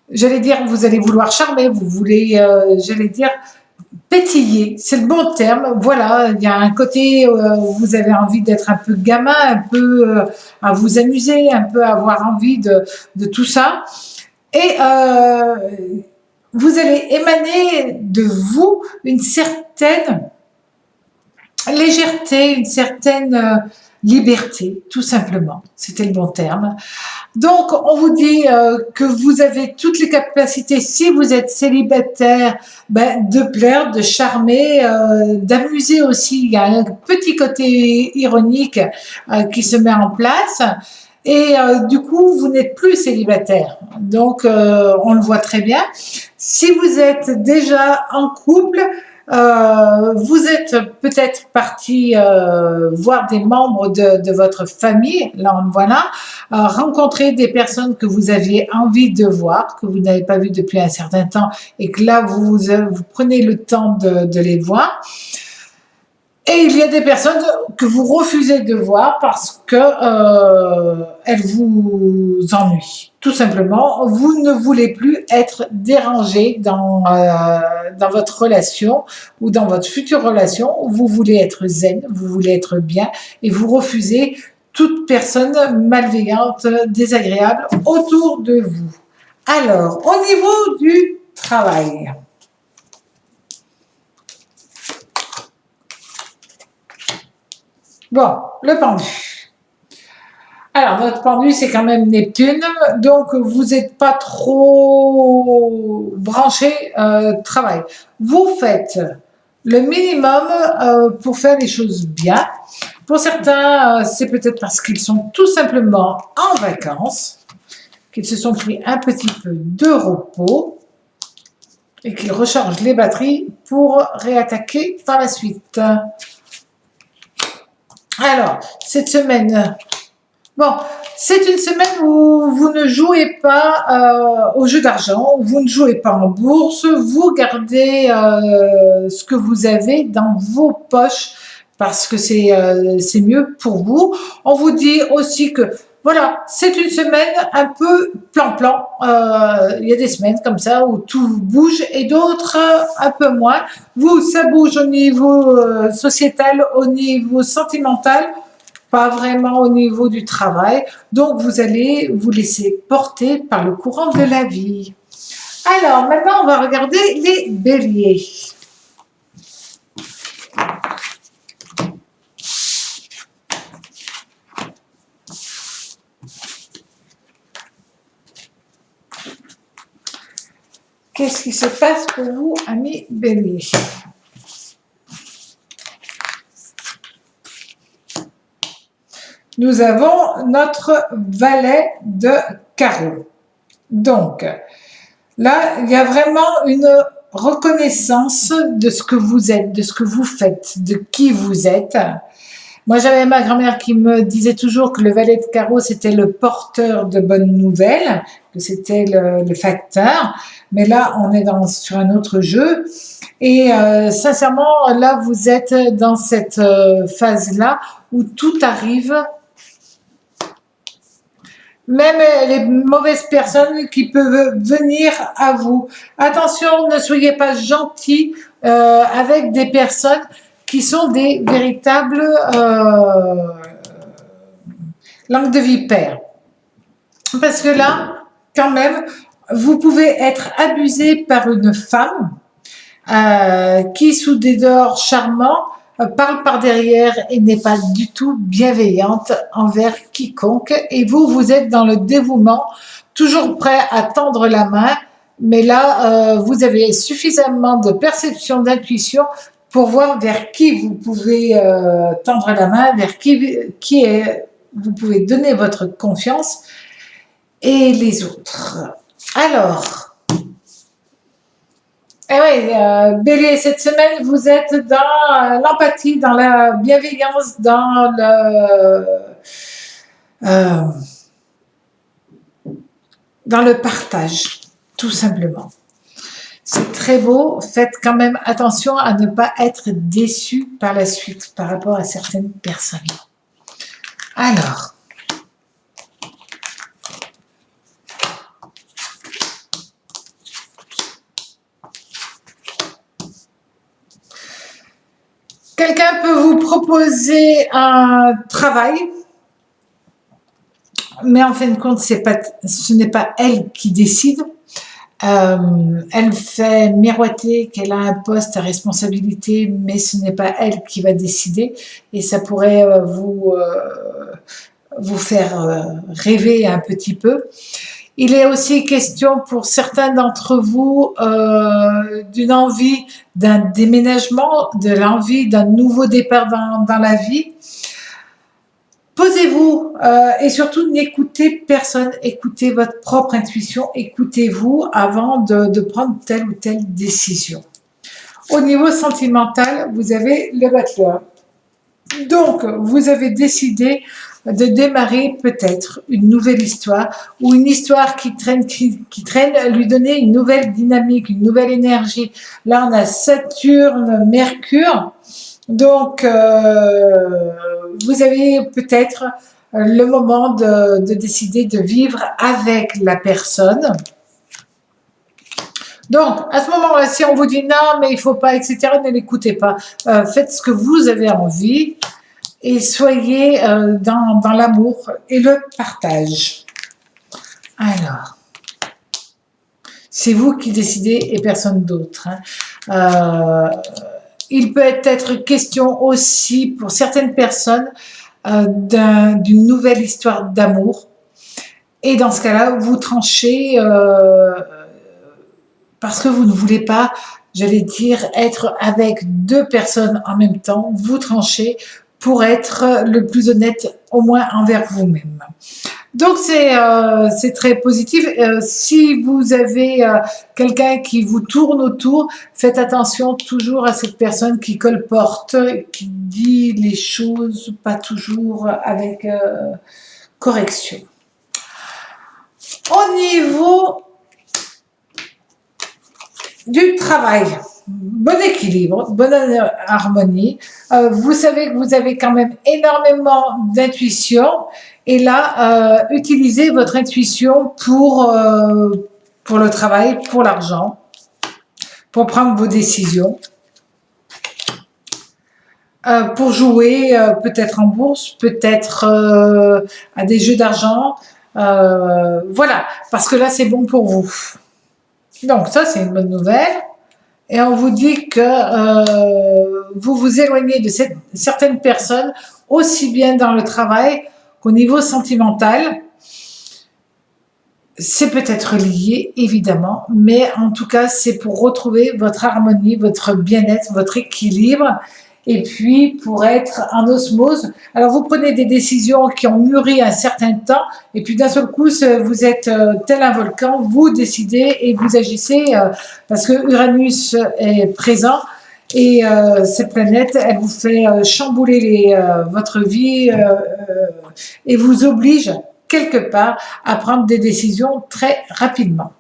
vous allez vouloir charmer, vous voulez, pétiller, c'est le bon terme. Voilà, il y a un côté où vous avez envie d'être un peu gamin, un peu à vous amuser, un peu à avoir envie de tout ça. Et vous allez émaner de vous une certaine légèreté, une certaine liberté, tout simplement. C'était le bon terme. Donc, on vous dit que vous avez toutes les capacités, si vous êtes célibataire, de plaire, de charmer, d'amuser aussi. Il y a un petit côté ironique qui se met en place. Et du coup, vous n'êtes plus célibataire. Donc, on le voit très bien. Si vous êtes déjà en couple, vous êtes peut-être parti voir des membres de votre famille, là on le voit là, rencontrer des personnes que vous aviez envie de voir, que vous n'avez pas vu depuis un certain temps et que là vous prenez le temps de les voir. Et il y a des personnes que vous refusez de voir parce que elles vous ennuient. Tout simplement, vous ne voulez plus être dérangé dans votre relation ou dans votre future relation. Vous voulez être zen, vous voulez être bien et vous refusez toute personne malveillante, désagréable autour de vous. Alors, au niveau du travail, bon, le pendu. Alors, votre pendu, c'est quand même Neptune, donc vous n'êtes pas trop branché travail. Vous faites le minimum pour faire les choses bien. Pour certains, c'est peut-être parce qu'ils sont tout simplement en vacances, qu'ils se sont pris un petit peu de repos et qu'ils rechargent les batteries pour réattaquer par la suite. Alors, cette semaine, bon, c'est une semaine où vous ne jouez pas au jeu d'argent, vous ne jouez pas en bourse, vous gardez ce que vous avez dans vos poches parce que c'est mieux pour vous. On vous dit aussi que voilà, c'est une semaine un peu plan-plan. Il y a des semaines comme ça où tout bouge et d'autres un peu moins. Vous, ça bouge au niveau sociétal, au niveau sentimental, pas vraiment au niveau du travail. Donc, vous allez vous laisser porter par le courant de la vie. Alors, maintenant, on va regarder les béliers. Qu'est-ce qui se passe pour vous, amis béliers? Nous avons notre valet de carreau. Donc, là, il y a vraiment une reconnaissance de ce que vous êtes, de ce que vous faites, de qui vous êtes. Moi, j'avais ma grand-mère qui me disait toujours que le valet de carreau, c'était le porteur de bonnes nouvelles, que c'était le facteur. Mais là, on est sur un autre jeu. Et sincèrement, là, vous êtes dans cette phase-là où tout arrive, même les mauvaises personnes qui peuvent venir à vous. Attention, ne soyez pas gentils avec des personnes qui sont des véritables langues de vipère. Parce que là, quand même, vous pouvez être abusé par une femme qui, sous des dehors charmants, parle par derrière et n'est pas du tout bienveillante envers quiconque. Et vous, vous êtes dans le dévouement, toujours prêt à tendre la main. Mais là, vous avez suffisamment de perception, d'intuition pour voir vers qui vous pouvez tendre la main, vers vous pouvez donner votre confiance et les autres. Alors, eh oui, Bélier, cette semaine, vous êtes dans l'empathie, dans la bienveillance, dans le partage, tout simplement. C'est très beau. Faites quand même attention à ne pas être déçu par la suite par rapport à certaines personnes. Alors, quelqu'un peut vous proposer un travail, mais en fin de compte, ce n'est pas elle qui décide. Elle fait miroiter qu'elle a un poste à responsabilité, mais ce n'est pas elle qui va décider. Et ça pourrait vous faire rêver un petit peu. Il est aussi question pour certains d'entre vous d'une envie d'un déménagement, de l'envie d'un nouveau départ dans la vie. Posez-vous et surtout n'écoutez personne, écoutez votre propre intuition, écoutez-vous avant de prendre telle ou telle décision. Au niveau sentimental, vous avez le battleur. Donc, vous avez décidé de démarrer peut-être une nouvelle histoire ou une histoire qui traîne, lui donner une nouvelle dynamique, une nouvelle énergie. Là, on a Saturne, Mercure. Donc, vous avez peut-être le moment de décider de vivre avec la personne. Donc, à ce moment-là, si on vous dit non, mais il ne faut pas, etc., ne l'écoutez pas. Faites ce que vous avez envie et soyez dans l'amour et le partage. Alors, c'est vous qui décidez et personne d'autre. Il peut être question aussi pour certaines personnes d'une nouvelle histoire d'amour. Et dans ce cas-là, vous tranchez parce que vous ne voulez pas, j'allais dire, être avec deux personnes en même temps. Vous tranchez pour être le plus honnête, au moins envers vous-même. Donc, c'est très positif. Si vous avez quelqu'un qui vous tourne autour, faites attention toujours à cette personne qui colporte, qui dit les choses pas toujours avec correction. Au niveau du travail, bon équilibre, bonne harmonie. Vous savez que vous avez quand même énormément d'intuition. Et là, utilisez votre intuition pour le travail, pour l'argent, pour prendre vos décisions. Pour jouer peut-être en bourse, peut-être à des jeux d'argent. Voilà, parce que là, c'est bon pour vous. Donc ça, c'est une bonne nouvelle. Et on vous dit que vous vous éloignez de certaines personnes, aussi bien dans le travail qu'au niveau sentimental. C'est peut-être lié, évidemment, mais en tout cas, c'est pour retrouver votre harmonie, votre bien-être, votre équilibre, et puis pour être en osmose. Alors, vous prenez des décisions qui ont mûri un certain temps, et puis d'un seul coup, vous êtes tel un volcan, vous décidez et vous agissez, parce que Uranus est présent, et cette planète, elle vous fait chambouler votre vie et vous oblige quelque part à prendre des décisions très rapidement.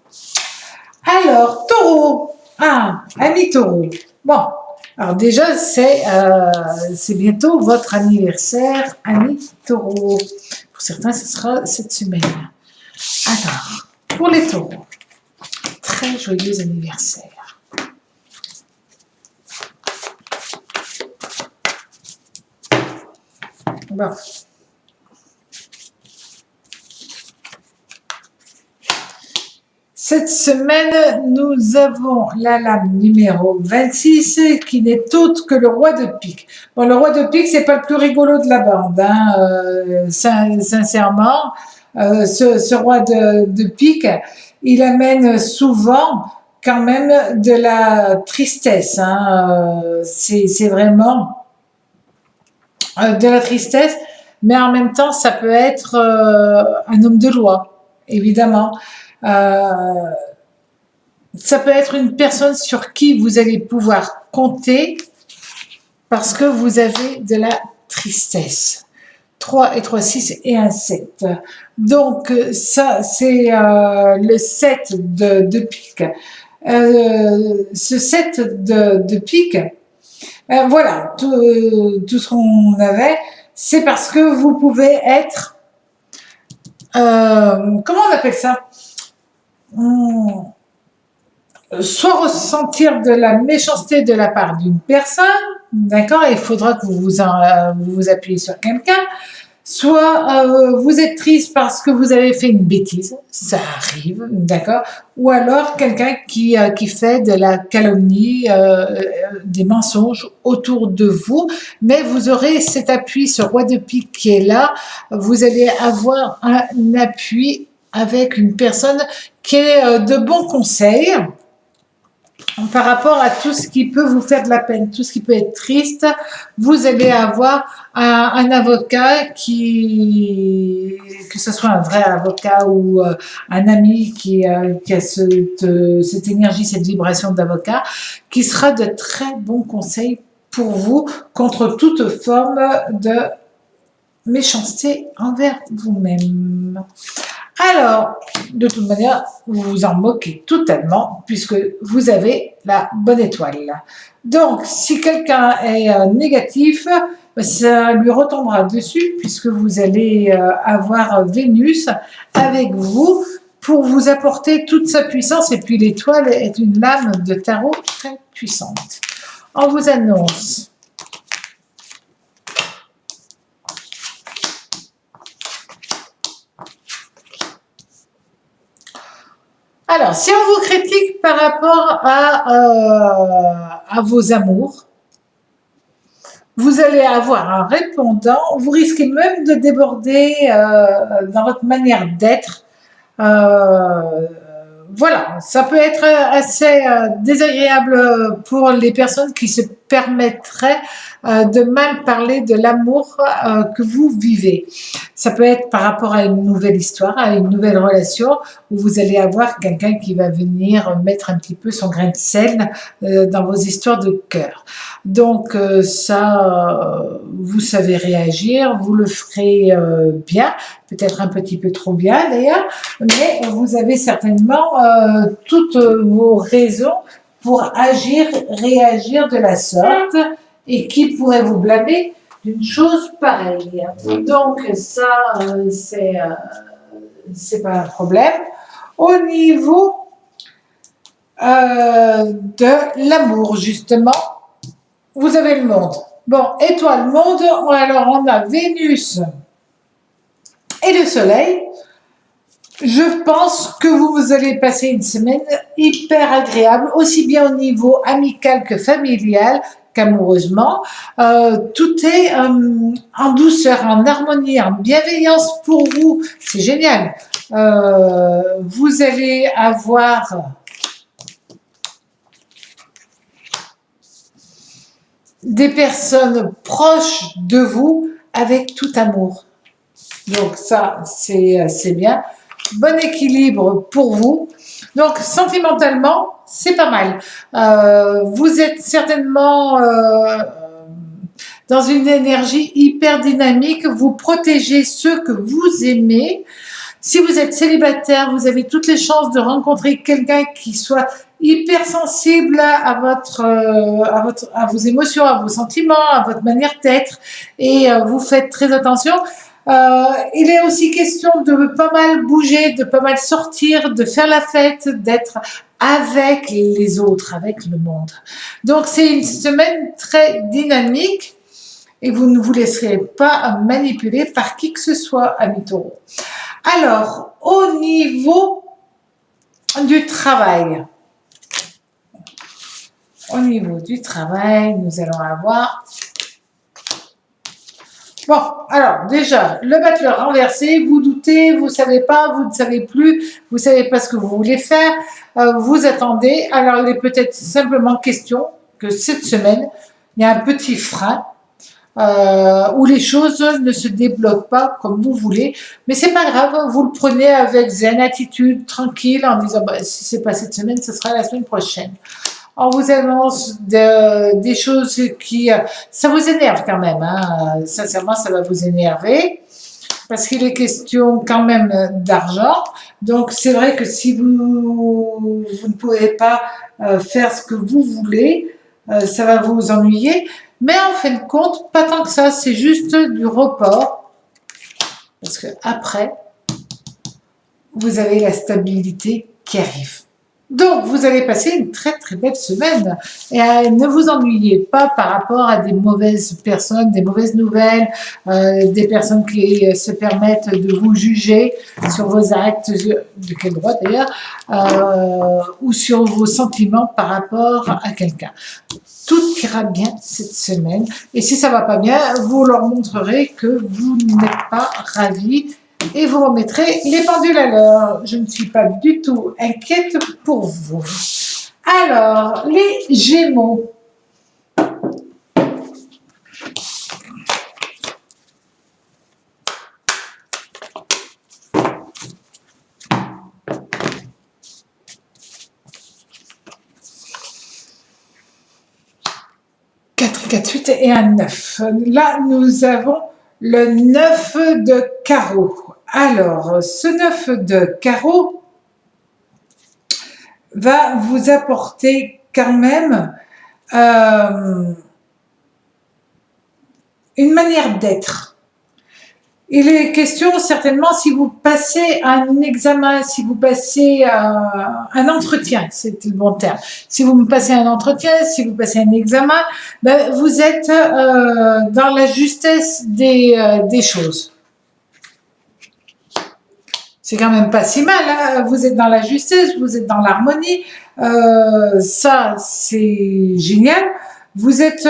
Alors, taureau. Ah, ami taureau. Bon, alors déjà, c'est bientôt votre anniversaire, ami taureau. Pour certains, ce sera cette semaine. Alors, pour les taureaux, très joyeux anniversaire. Bon. Cette semaine, nous avons la lame numéro 26 qui n'est autre que le roi de pique. Bon, le roi de pique, c'est pas le plus rigolo de la bande, hein, sincèrement. Ce roi de pique, il amène souvent quand même de la tristesse. Hein, c'est vraiment de la tristesse, mais en même temps, ça peut être un homme de loi, évidemment. Ça peut être une personne sur qui vous allez pouvoir compter parce que vous avez de la tristesse. 3 et 3, 6 et 1, 7. Donc, ça, c'est le 7 de pique. Ce 7 de pique, voilà, tout ce qu'on avait, c'est parce que vous pouvez être, comment on appelle ça? Soit ressentir de la méchanceté de la part d'une personne, d'accord, il faudra que vous vous appuyez sur quelqu'un, soit vous êtes triste parce que vous avez fait une bêtise, ça arrive, d'accord, ou alors quelqu'un qui fait de la calomnie, des mensonges autour de vous, mais vous aurez cet appui, ce roi de pique qui est là, vous allez avoir un appui avec une personne qui est de bons conseils par rapport à tout ce qui peut vous faire de la peine, tout ce qui peut être triste. Vous allez avoir un avocat que ce soit un vrai avocat ou un ami qui a cette énergie, cette vibration d'avocat, qui sera de très bons conseils pour vous contre toute forme de méchanceté envers vous-même. Alors, de toute manière, vous vous en moquez totalement puisque vous avez la bonne étoile. Donc, si quelqu'un est négatif, ça lui retombera dessus puisque vous allez avoir Vénus avec vous pour vous apporter toute sa puissance. Et puis, l'étoile est une lame de tarot très puissante. On vous annonce. Alors, si on vous critique par rapport à vos amours, vous allez avoir un répondant, vous risquez même de déborder dans votre manière d'être. Voilà, ça peut être assez désagréable pour les personnes qui se permettraient de mal parler de l'amour que vous vivez. Ça peut être par rapport à une nouvelle histoire, à une nouvelle relation, où vous allez avoir quelqu'un qui va venir mettre un petit peu son grain de sel dans vos histoires de cœur. Donc ça, vous savez réagir, vous le ferez bien, peut-être un petit peu trop bien d'ailleurs, mais vous avez certainement toutes vos raisons pour agir, réagir de la sorte. Et qui pourrait vous blâmer d'une chose pareille? Donc ça, c'est pas un problème. Au niveau de l'amour, justement, vous avez le monde. Bon, étoile monde, alors on a Vénus et le Soleil. Je pense que vous allez passer une semaine hyper agréable, aussi bien au niveau amical que familial, qu'amoureusement. Tout est en douceur, en harmonie, en bienveillance pour vous. C'est génial. Vous allez avoir des personnes proches de vous avec tout amour. Donc ça, c'est bien. Bon équilibre pour vous. Donc, sentimentalement, c'est pas mal. Vous êtes certainement dans une énergie hyper dynamique. Vous protégez ceux que vous aimez. Si vous êtes célibataire, vous avez toutes les chances de rencontrer quelqu'un qui soit hyper sensible à vos émotions, à vos sentiments, à votre manière d'être. Et vous faites très attention. Il est aussi question de pas mal bouger, de pas mal sortir, de faire la fête, d'être avec les autres, avec le monde. Donc c'est une semaine très dynamique et vous ne vous laisserez pas manipuler par qui que ce soit, amis taureaux. Alors, au niveau du travail, nous allons avoir... Bon, alors déjà, le battleur renversé, vous doutez, vous ne savez pas, vous ne savez plus, vous ne savez pas ce que vous voulez faire, vous attendez. Alors, il est peut-être simplement question que cette semaine, il y a un petit frein où les choses ne se débloquent pas comme vous voulez. Mais c'est pas grave, vous le prenez avec zen, attitude, tranquille, en disant bah, si c'est pas cette semaine, ce sera la semaine prochaine. On vous annonce des choses qui... ça vous énerve quand même, hein. Sincèrement, ça va vous énerver, parce qu'il est question quand même d'argent. Donc, c'est vrai que si vous ne pouvez pas faire ce que vous voulez, ça va vous ennuyer. Mais en fin de compte, pas tant que ça, c'est juste du report, parce que après, vous avez la stabilité qui arrive. Donc, vous allez passer une très très belle semaine et ne vous ennuyez pas par rapport à des mauvaises personnes, des mauvaises nouvelles, des personnes qui se permettent de vous juger sur vos actes, de quel droit d'ailleurs, ou sur vos sentiments par rapport à quelqu'un. Tout ira bien cette semaine et si ça ne va pas bien, vous leur montrerez que vous n'êtes pas ravis et vous remettrez les pendules à l'heure. Je ne suis pas du tout inquiète pour vous. Alors, les Gémeaux. Quatre, 4, 8 et un 9. Là, nous avons le 9 de carreau. Alors, ce 9 de carreau va vous apporter quand même une manière d'être. Il est question certainement si vous passez un examen, si vous passez un entretien, c'est le bon terme. Si vous passez un entretien, si vous passez un examen, ben vous êtes dans la justesse des choses. C'est quand même pas si mal, hein. Vous êtes dans la justesse, vous êtes dans l'harmonie, ça c'est génial. Vous êtes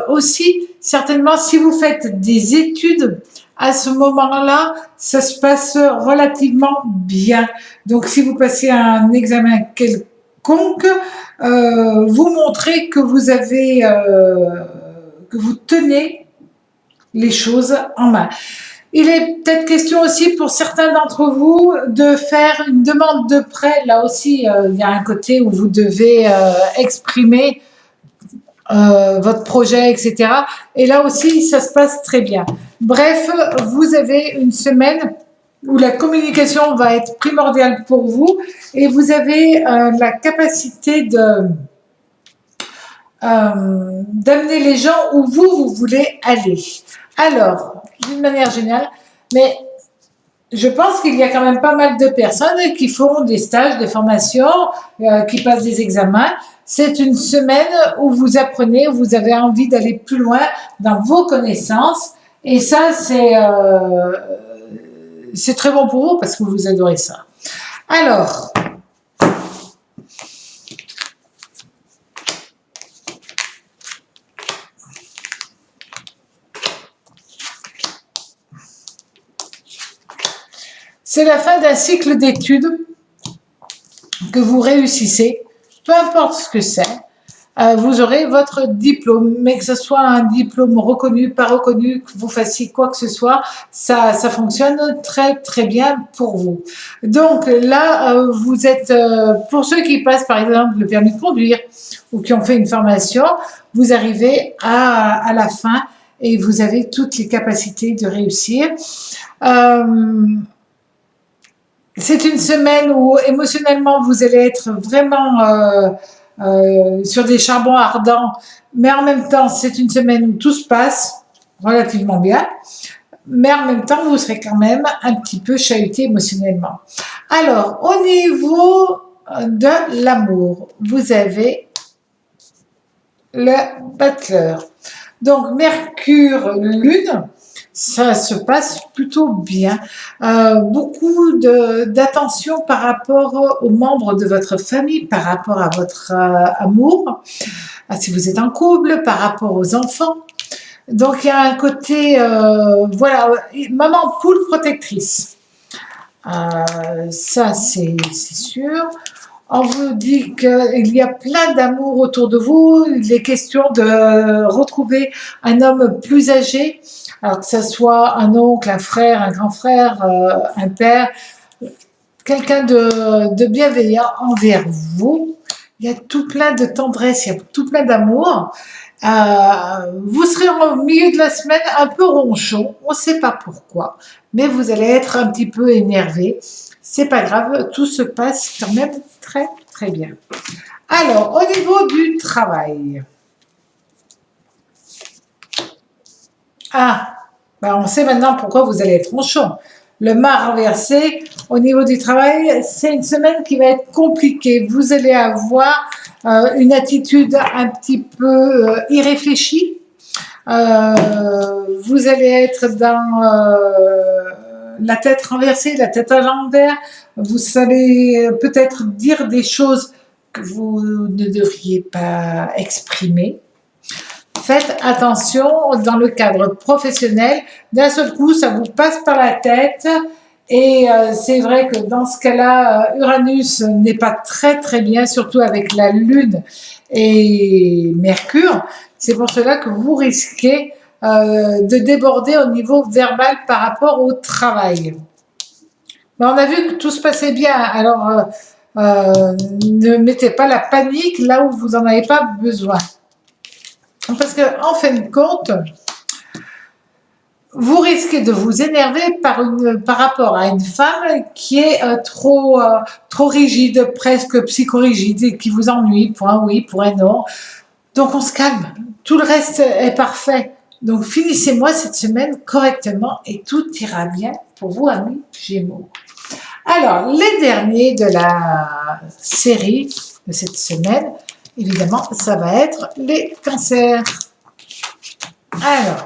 aussi, certainement, si vous faites des études, à ce moment-là, ça se passe relativement bien. Donc, si vous passez un examen quelconque, vous montrez que vous avez, que vous tenez les choses en main. Il est peut-être question aussi pour certains d'entre vous de faire une demande de prêt. Là aussi, il y a un côté où vous devez exprimer votre projet, etc. Et là aussi, ça se passe très bien. Bref, vous avez une semaine où la communication va être primordiale pour vous et vous avez la capacité d'amener les gens où vous voulez aller. Alors, d'une manière générale, mais je pense qu'il y a quand même pas mal de personnes qui font des stages, des formations, qui passent des examens. C'est une semaine où vous apprenez, où vous avez envie d'aller plus loin dans vos connaissances. Et ça, c'est très bon pour vous parce que vous adorez ça. Alors, c'est la fin d'un cycle d'études que vous réussissez, peu importe ce que c'est, vous aurez votre diplôme, mais que ce soit un diplôme reconnu, pas reconnu, que vous fassiez quoi que ce soit, ça fonctionne très très bien pour vous. Donc là, vous êtes, pour ceux qui passent par exemple le permis de conduire ou qui ont fait une formation, vous arrivez à la fin et vous avez toutes les capacités de réussir. C'est une semaine où émotionnellement vous allez être vraiment sur des charbons ardents, mais en même temps c'est une semaine où tout se passe relativement bien, mais en même temps vous serez quand même un petit peu chahuté émotionnellement. Alors au niveau de l'amour, vous avez le Butler. Donc Mercure, Lune, ça se passe plutôt bien. Beaucoup d'attention par rapport aux membres de votre famille, par rapport à votre amour, si vous êtes en couple, par rapport aux enfants. Donc il y a un côté, voilà, maman poule protectrice. Ça c'est sûr. On vous dit qu'il y a plein d'amour autour de vous, il est question de retrouver un homme plus âgé, alors que ce soit un oncle, un frère, un grand frère, un père, quelqu'un de bienveillant envers vous. Il y a tout plein de tendresse, il y a tout plein d'amour. Vous serez au milieu de la semaine un peu ronchon, on ne sait pas pourquoi, mais vous allez être un petit peu énervé. C'est pas grave, tout se passe quand même très très bien. Alors, au niveau du travail. On sait maintenant pourquoi vous allez être ronchon. Le mât renversé, au niveau du travail, c'est une semaine qui va être compliquée. Vous allez avoir une attitude un petit peu irréfléchie. Vous allez être dans la tête renversée, la tête à l'envers. Vous allez peut-être dire des choses que vous ne devriez pas exprimer. Faites attention dans le cadre professionnel. D'un seul coup, ça vous passe par la tête. Et c'est vrai que dans ce cas-là, Uranus n'est pas très très bien, surtout avec la Lune et Mercure. C'est pour cela que vous risquez de déborder au niveau verbal par rapport au travail. Mais on a vu que tout se passait bien, alors ne mettez pas la panique là où vous n'en avez pas besoin. Parce qu'en fin de compte, vous risquez de vous énerver par rapport à une femme qui est trop rigide, presque psychorigide, et qui vous ennuie pour un oui, pour un non. Donc on se calme, tout le reste est parfait. Donc finissez-moi cette semaine correctement et tout ira bien pour vous, amis Gémeaux. Alors, les derniers de la série de cette semaine, évidemment, ça va être les cancers. Alors,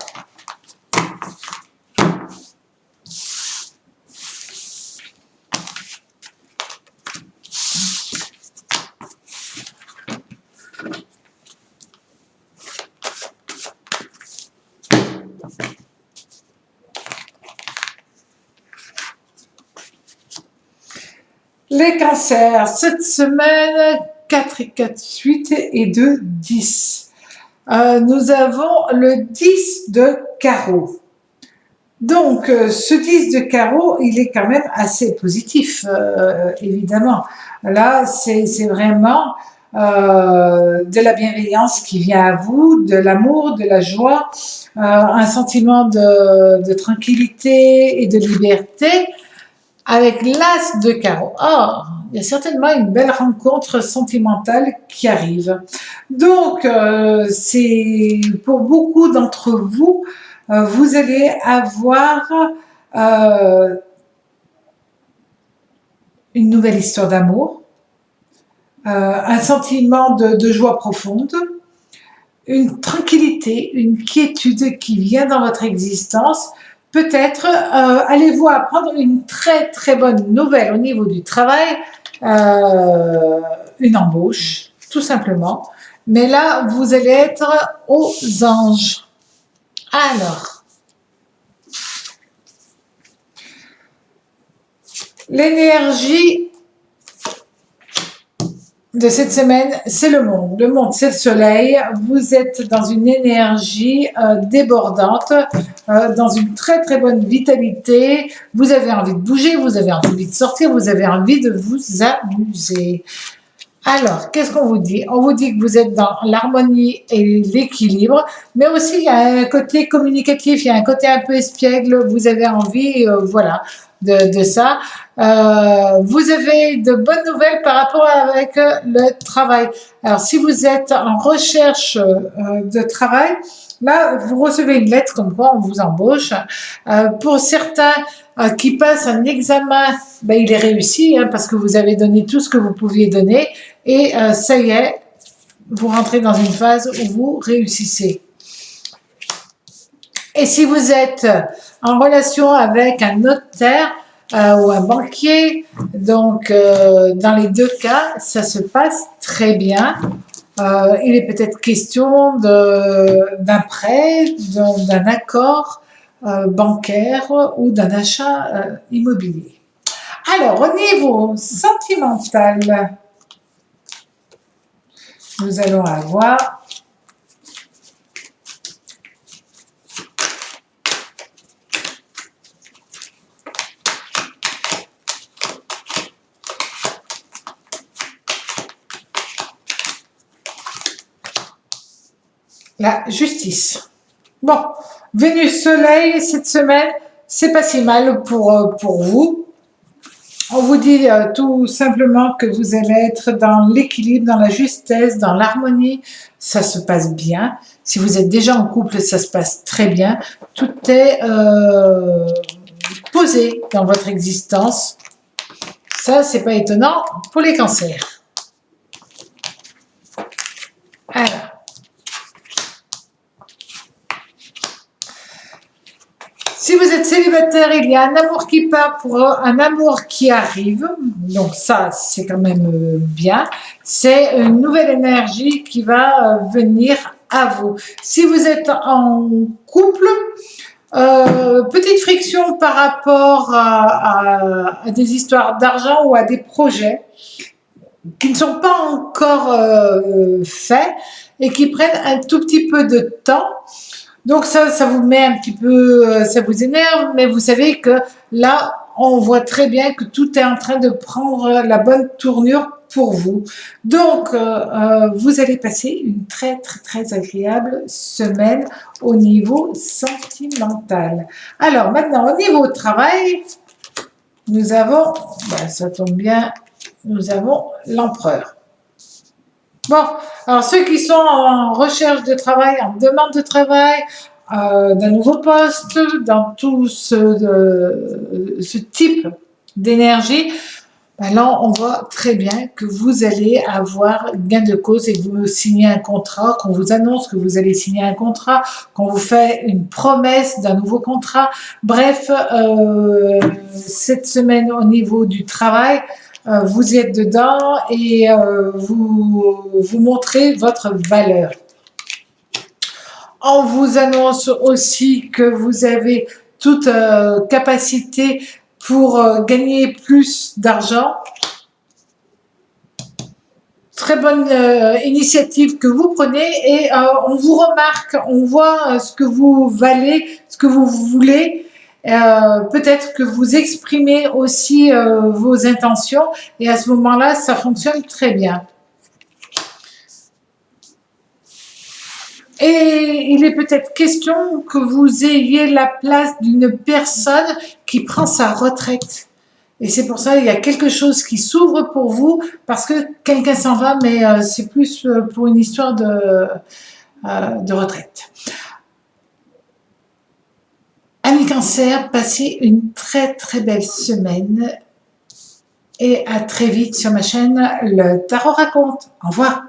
les cancers, cette semaine, 4 et 4, 8 et 2, 10. Nous avons le 10 de carreau. Donc, ce 10 de carreau, il est quand même assez positif, évidemment. Là, c'est vraiment de la bienveillance qui vient à vous, de l'amour, de la joie, un sentiment de tranquillité et de liberté. avec l'as de carreau. Oh, il y a certainement une belle rencontre sentimentale qui arrive. Donc, c'est pour beaucoup d'entre vous, vous allez avoir une nouvelle histoire d'amour, un sentiment de joie profonde, une tranquillité, une quiétude qui vient dans votre existence. Peut-être allez-vous apprendre une très très bonne nouvelle au niveau du travail, une embauche, tout simplement. Mais là, vous allez être aux anges. Alors, l'énergie de cette semaine, c'est le monde. Le monde, c'est le soleil. Vous êtes dans une énergie débordante, dans une très très bonne vitalité. Vous avez envie de bouger, vous avez envie de sortir, vous avez envie de vous amuser. Alors, qu'est-ce qu'on vous dit? On vous dit que vous êtes dans l'harmonie et l'équilibre, mais aussi il y a un côté communicatif, il y a un côté un peu espiègle, vous avez envie, voilà, de ça. Vous avez de bonnes nouvelles par rapport avec le travail. Alors, si vous êtes en recherche de travail, là, vous recevez une lettre comme quoi on vous embauche. Pour certains qui passent un examen, ben, il est réussi hein, parce que vous avez donné tout ce que vous pouviez donner. Et ça y est, vous rentrez dans une phase où vous réussissez. Et si vous êtes en relation avec un notaire ou un banquier, donc dans les deux cas, ça se passe très bien. Il est peut-être question d'un prêt, d'un accord bancaire ou d'un achat immobilier. Alors, au niveau sentimental, nous allons avoir la justice. Bon, Vénus Soleil, cette semaine, c'est pas si mal pour vous. On vous dit tout simplement que vous allez être dans l'équilibre, dans la justesse, dans l'harmonie. Ça se passe bien. Si vous êtes déjà en couple, ça se passe très bien. Tout est posé dans votre existence. Ça, c'est pas étonnant pour les cancers. Alors. Si vous êtes célibataire, il y a un amour qui part pour un amour qui arrive. Donc ça, c'est quand même bien. C'est une nouvelle énergie qui va venir à vous. Si vous êtes en couple, petite friction par rapport à des histoires d'argent ou à des projets qui ne sont pas encore faits et qui prennent un tout petit peu de temps. Donc ça vous met un petit peu, ça vous énerve, mais vous savez que là, on voit très bien que tout est en train de prendre la bonne tournure pour vous. Donc, vous allez passer une très, très, très agréable semaine au niveau sentimental. Alors, maintenant, au niveau travail, nous avons, ben, ça tombe bien, nous avons l'empereur. Bon, alors ceux qui sont en recherche de travail, en demande de travail, d'un nouveau poste, dans tout ce type d'énergie, ben là, on voit très bien que vous allez avoir gain de cause et que vous signez un contrat, qu'on vous annonce que vous allez signer un contrat, qu'on vous fait une promesse d'un nouveau contrat. Bref, cette semaine au niveau du travail, vous êtes dedans et vous montrez votre valeur. On vous annonce aussi que vous avez toute capacité pour gagner plus d'argent. Très bonne initiative que vous prenez et on vous remarque, on voit ce que vous valez, ce que vous voulez. Peut-être que vous exprimez aussi vos intentions et à ce moment-là, ça fonctionne très bien. Et il est peut-être question que vous ayez la place d'une personne qui prend sa retraite Et c'est pour ça qu'il y a quelque chose qui s'ouvre pour vous, parce que quelqu'un s'en va, mais c'est plus pour une histoire de retraite. Amis Cancer, passez une très très belle semaine et à très vite sur ma chaîne Le Tarot Raconte. Au revoir.